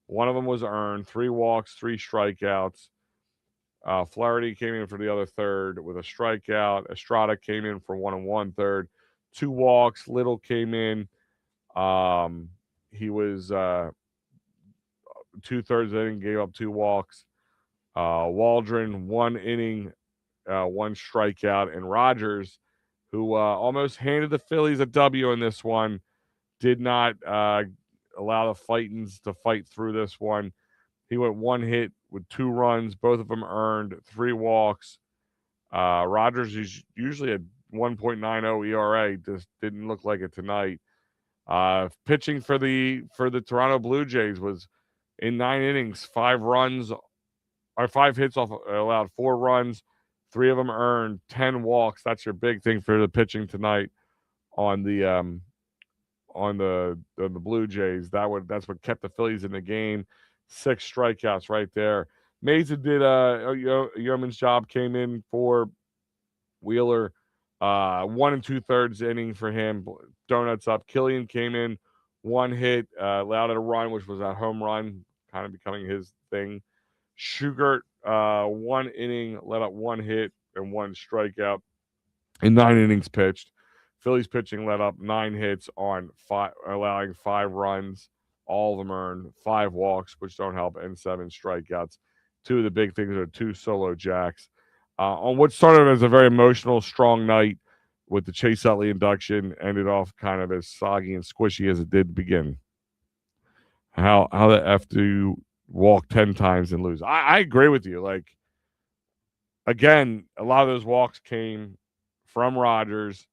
1 of them was earned, 3 walks, 3 strikeouts. Flaherty came in for the other third with a strikeout. Estrada came in for 1 1/3, 2 walks. Little came in. He was 2/3 inning, gave up 2 walks. Waldron 1 inning, 1 strikeout, and Rogers, who almost handed the Phillies a W in this one, did not allow the Fightins to fight through this one. He went 1 hit with 2 runs, both of them earned, 3 walks. Rogers is usually a 1.90 ERA, just didn't look like it tonight. Pitching for the Toronto Blue Jays was in 9 innings, 5 hits off, allowed 4 runs, 3 of them earned, 10 walks. That's your big thing for the pitching tonight on the Blue Jays. That's what kept the Phillies in the game. 6 strikeouts right there. Mason did a yeoman's job, came in for Wheeler. 1 2/3 inning for him. Donuts up. Killian came in, 1 hit, allowed it a run, which was a home run, kind of becoming his thing. Schugert, 1 inning, let up 1 hit and 1 strikeout in 9 innings pitched. Phillies pitching let up 9 hits on 5, allowing 5 runs. All of them earned, 5 walks, which don't help, and 7 strikeouts. 2 of the big things are 2 solo jacks. On what started as a very emotional, strong night with the Chase Utley induction, ended off kind of as soggy and squishy as it did begin. How the F do you walk 10 times and lose? I agree with you. Like, again, a lot of those walks came from Rogers.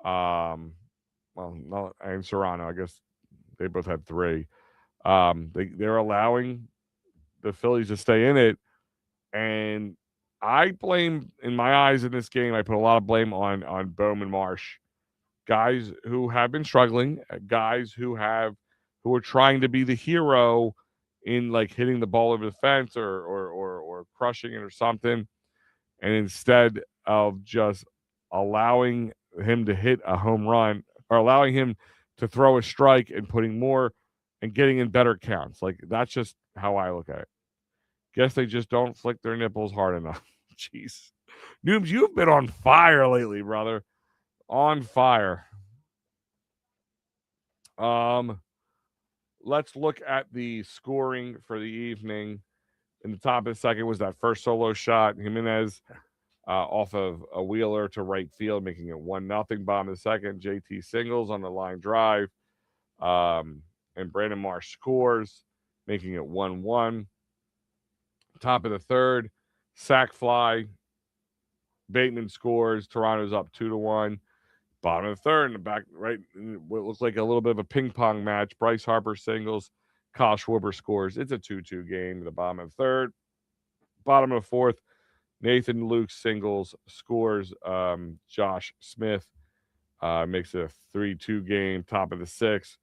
And Serrano. I guess they both had 3. They're allowing the Phillies to stay in it, and I blame, in my eyes, in this game, I put a lot of blame on Bowman Marsh, guys who have been struggling, guys who are trying to be the hero in like hitting the ball over the fence or crushing it or something, and instead of just allowing him to hit a home run or allowing him to throw a strike and putting more and getting in better counts. Like, that's just how I look at it. Guess they just don't flick their nipples hard enough. Jeez. Noobs, you've been on fire lately, brother. On fire. Let's look at the scoring for the evening. In the top of the second was that first solo shot. Jimenez off of a Wheeler to right field, making it 1-0. Bottom of the second, JT singles on the line drive. And Brandon Marsh scores, making it 1-1. Top of the third, sac fly. Bateman scores. Toronto's up 2-1. Bottom of the third, in the back right, what looks like a little bit of a ping pong match. Bryce Harper singles. Kyle Schwarber scores. It's a 2-2 game. The bottom of the third. Bottom of the fourth, Nathan Luke singles, scores. Josh Smith makes it a 3-2 game. Top of the sixth,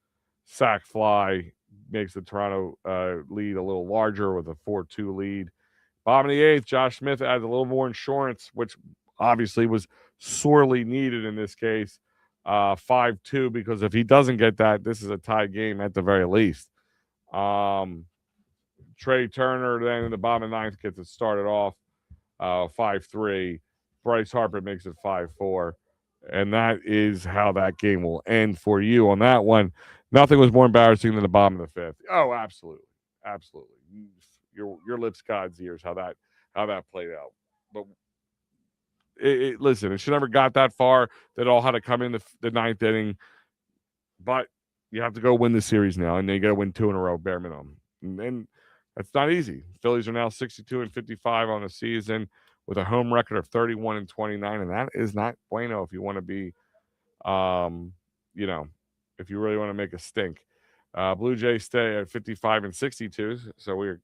sac fly makes the Toronto lead a little larger with a 4-2 lead. Bottom of the eighth, Josh Smith adds a little more insurance, which obviously was sorely needed in this case. 5-2, because if he doesn't get that, this is a tie game at the very least. Trey Turner then in the bottom of the ninth gets it started off 5-3. Bryce Harper makes it 5-4. And that is how that game will end for you on that one. Nothing was more embarrassing than the bottom of the fifth. Oh, absolutely. Absolutely. your lips God's ears how that played out. But listen, it should never got that far. That all had to come in the ninth inning, but you have to go win the series now, and you got to win 2 in a row, bare minimum. And that's not easy. Phillies are now 62-55 on the season with a home record of 31-29, and that is not bueno if you want to be, if you really want to make a stink. Blue Jays stay at 55-62, so we're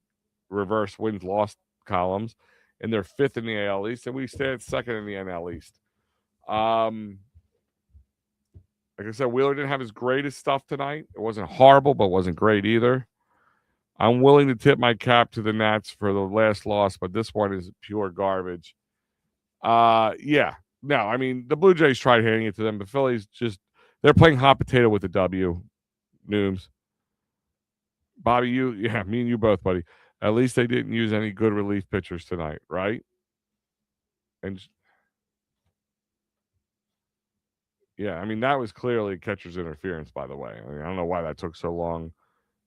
reverse wins loss columns, and they're 5th in the AL East, and we stay at 2nd in the NL East. Like I said, Wheeler didn't have his greatest stuff tonight. It wasn't horrible, but wasn't great either. I'm willing to tip my cap to the Nats for the last loss, but this one is pure garbage. Yeah. No, I mean, the Blue Jays tried handing it to them. The Phillies they're playing hot potato with the W. Nooms. Bobby, me and you both, buddy. At least they didn't use any good relief pitchers tonight, right? And yeah, I mean, that was clearly catcher's interference, by the way. I mean, I don't know why that took so long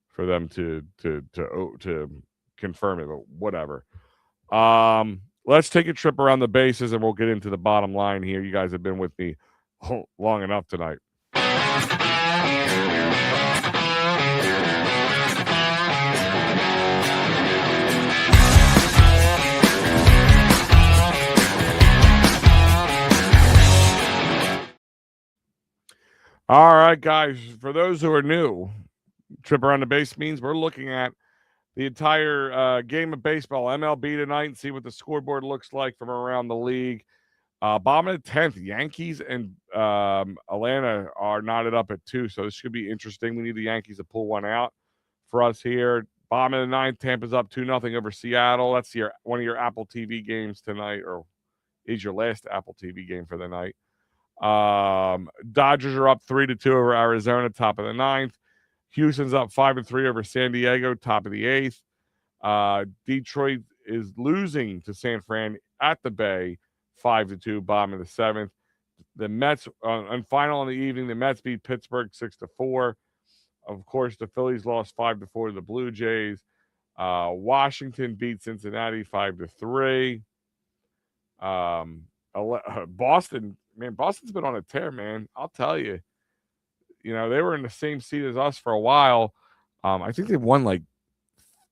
for them to confirm it, but whatever. Let's take a trip around the bases and we'll get into the bottom line here. You guys have been with me long enough tonight. All right, guys. For those who are new, trip around the base means we're looking at the entire game of baseball, MLB tonight, and see what the scoreboard looks like from around the league. Bottom of the 10th, Yankees and Atlanta are knotted up at 2, so this should be interesting. We need the Yankees to pull one out for us here. Bottom of the 9th, Tampa's up 2-0 over Seattle. That's one of your Apple TV games tonight, or is your last Apple TV game for the night. Dodgers are up 3-2 over Arizona, top of the 9th. Houston's up 5-3 over San Diego, top of the 8th. Detroit is losing to San Fran at the Bay, 5-2, bottom of the 7th. The Mets, and final in the evening, the Mets beat Pittsburgh 6-4. Of course, the Phillies lost 5-4 to the Blue Jays. Washington beat Cincinnati 5-3. Boston, man, Boston's been on a tear, man. I'll tell you. They were in the same seat as us for a while. I think they've won like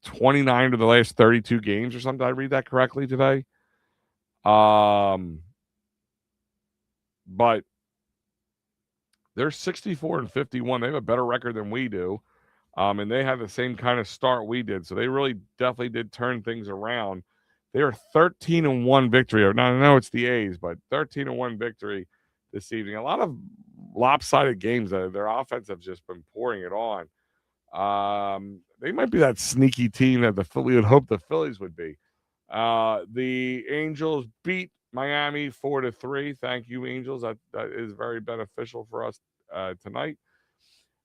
29 of the last 32 games or something. Did I read that correctly today? But they're 64-51. They have a better record than we do. And they had the same kind of start we did. So they really definitely did turn things around. They are 13-1 victory. Now, I know it's the A's, but 13-1 victory this evening. A lot of lopsided games. Their offense have just been pouring it on. They might be that sneaky team that we would hope the Phillies would be. The Angels beat Miami 4-3. Thank you, Angels. That is very beneficial for us tonight.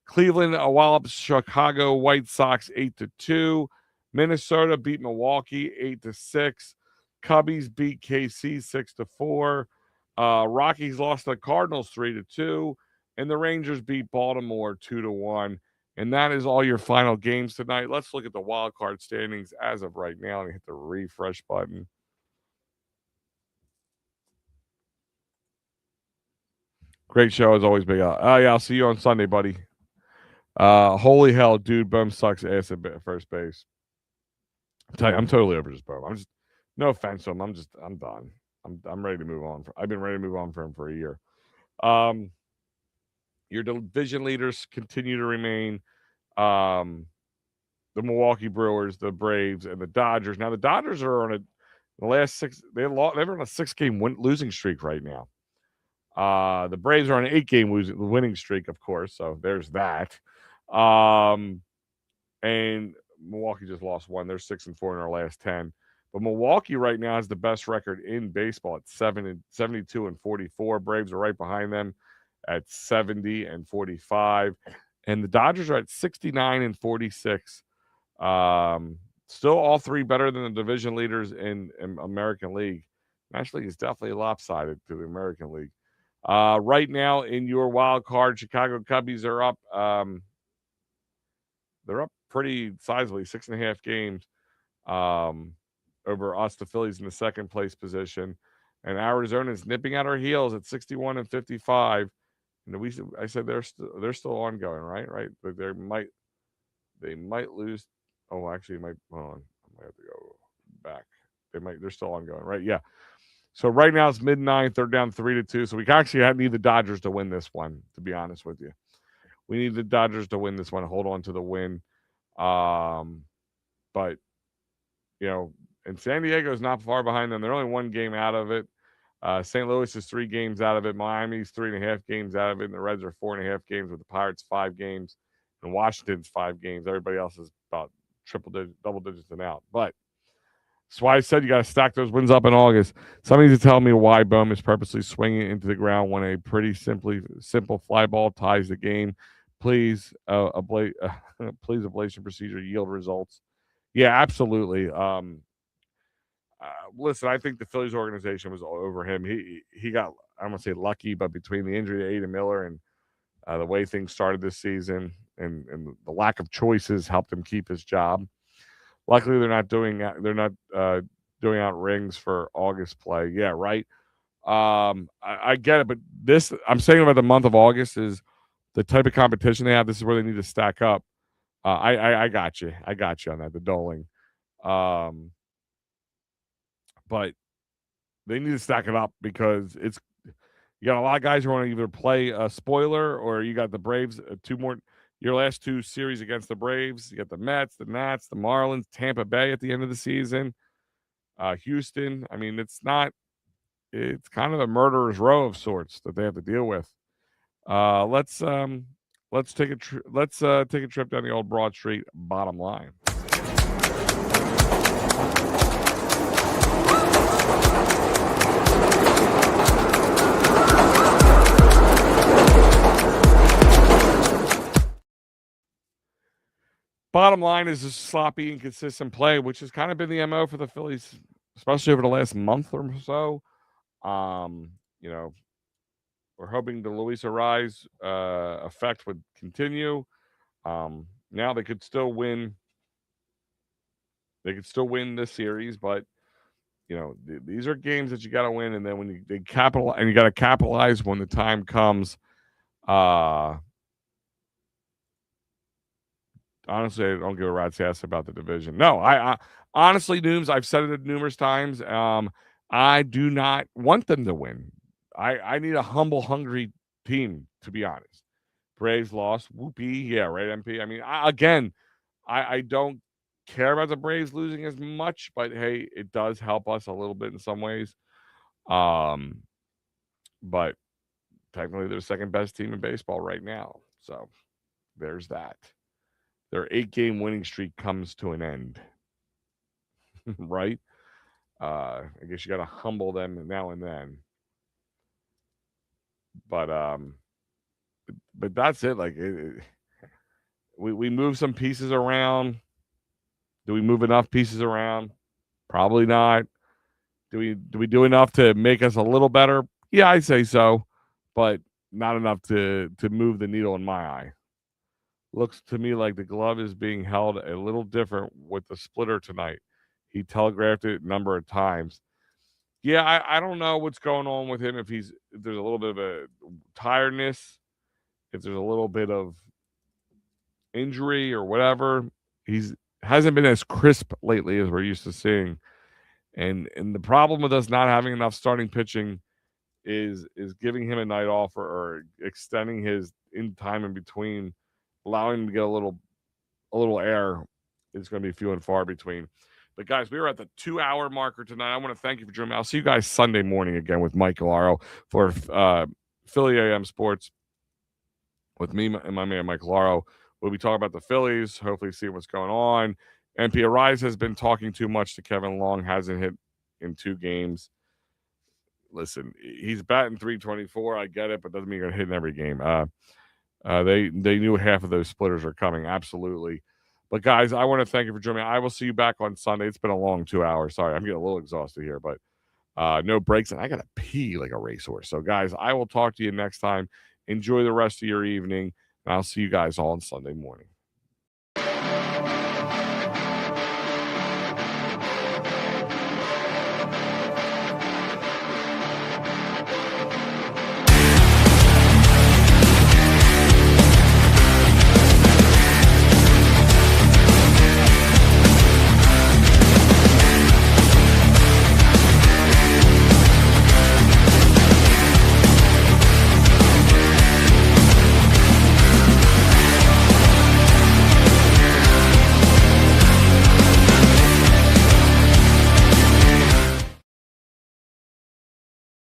Cleveland wallops Chicago White Sox 8-2. Minnesota beat Milwaukee 8-6. Cubbies beat KC 6-4. Rockies lost to the Cardinals 3-2. And the Rangers beat Baltimore 2-1. And that is all your final games tonight. Let's look at the wild card standings as of right now and hit the refresh button. Great show as always, Big Al. Yeah, I'll see you on Sunday, buddy. Holy hell, dude, Bum sucks ass at first base. I'm totally over this Bum. No offense to him. I'm done. I'm ready to move on. I've been ready to move on for him for a year. Your division leaders continue to remain the Milwaukee Brewers, the Braves, and the Dodgers. Now the Dodgers are on the last 6. They're on a 6-game losing streak right now. The Braves are on an 8-game winning streak, of course. So there's that. And Milwaukee just lost 1. They're 6-4 in their last 10. But Milwaukee right now has the best record in baseball at 72-44. Braves are right behind them at 70-45. And the Dodgers are at 69-46. Still all three better than the division leaders in American League. National League is definitely lopsided to the American League. Right now in your wild card, Chicago Cubbies are up. They're up pretty sizably, 6.5 games. over us, the Phillies, in the second place position. And Arizona is nipping at our heels at 61 and 55. And I said they're still ongoing, right? Right. But they might lose. Oh, actually, it might. Hold on, I might have to go back. They're still ongoing, right? Yeah. So right now it's mid-ninth. They're down 3-2. So we actually need the Dodgers to win this one. To be honest with you, we need the Dodgers to win this one. Hold on to the win. But and San Diego is not far behind them. They're only one game out of it. St. Louis is 3 games out of it. Miami's 3.5 games out of it. And the Reds are 4.5 games, with the Pirates 5 games, and Washington's 5 games. Everybody else is about double digits and out. But that's why I said you got to stack those wins up in August. Somebody to tell me why Bohm is purposely swinging it into the ground when a pretty simple fly ball ties the game. Please, please, ablation procedure yield results. Yeah, absolutely. Listen, I think the Phillies organization was all over him. He got, I'm gonna say, lucky, but between the injury to Aiden Miller and the way things started this season and the lack of choices helped him keep his job. Luckily, they're not doing out rings for August play. Yeah, right. I get it, but this I'm saying about the month of August is the type of competition they have. This is where they need to stack up. I got you. I got you on that. The Doling. But they need to stack it up because you got a lot of guys who want to either play a spoiler, or you got the Braves, your last 2 series against the Braves. You got the Mets, the Nats, the Marlins, Tampa Bay at the end of the season, Houston. I mean, it's kind of a murderer's row of sorts that they have to deal with. Let's take a trip down the old Broad Street bottom line. Bottom line is a sloppy, inconsistent play, which has kind of been the MO for the Phillies, especially over the last month or so. We're hoping the Luis Ariz effect would continue. Now they could still win. They could still win this series, but these are games that you got to win, and then when you got to capitalize when the time comes. Honestly, I don't give a rat's ass about the division. No, I honestly, Nooms, I've said it numerous times. I do not want them to win. I need a humble, hungry team, to be honest. Braves lost. Whoopee. Yeah, right, MP. I mean, I don't care about the Braves losing as much, but hey, it does help us a little bit in some ways. But technically, they're the second best team in baseball right now. So there's that. Their 8-game winning streak comes to an end. Right? I guess you got to humble them now and then. But that's it. Like we move some pieces around. Do we move enough pieces around? Probably not. Do we do enough to make us a little better? Yeah, I'd say so, but not enough to move the needle in my eye. Looks to me like the glove is being held a little different with the splitter tonight. He telegraphed it a number of times. Yeah, I don't know what's going on with him. If there's a little bit of a tiredness, if there's a little bit of injury or whatever, hasn't been as crisp lately as we're used to seeing. And the problem with us not having enough starting pitching is giving him a night off or extending his time in between, allowing him to get a little air is going to be few and far between. But guys, we are at the 2-hour marker tonight. I want to thank you for joining me. I'll see you guys Sunday morning again with Mike Galaro for Philly AM Sports with me and my man Mike Galaro. We'll be talking about the Phillies, hopefully see what's going on. MP Ariz has been talking too much to Kevin Long, hasn't hit in 2 games. Listen, he's batting .324. I get it, but doesn't mean you're going to hit in every game. They knew half of those splitters are coming. Absolutely. But guys, I want to thank you for joining me. I will see you back on Sunday. It's been a long 2 hours. Sorry, I'm getting a little exhausted here, but no breaks, and I got to pee like a racehorse. So guys, I will talk to you next time. Enjoy the rest of your evening, and I'll see you guys all on Sunday morning.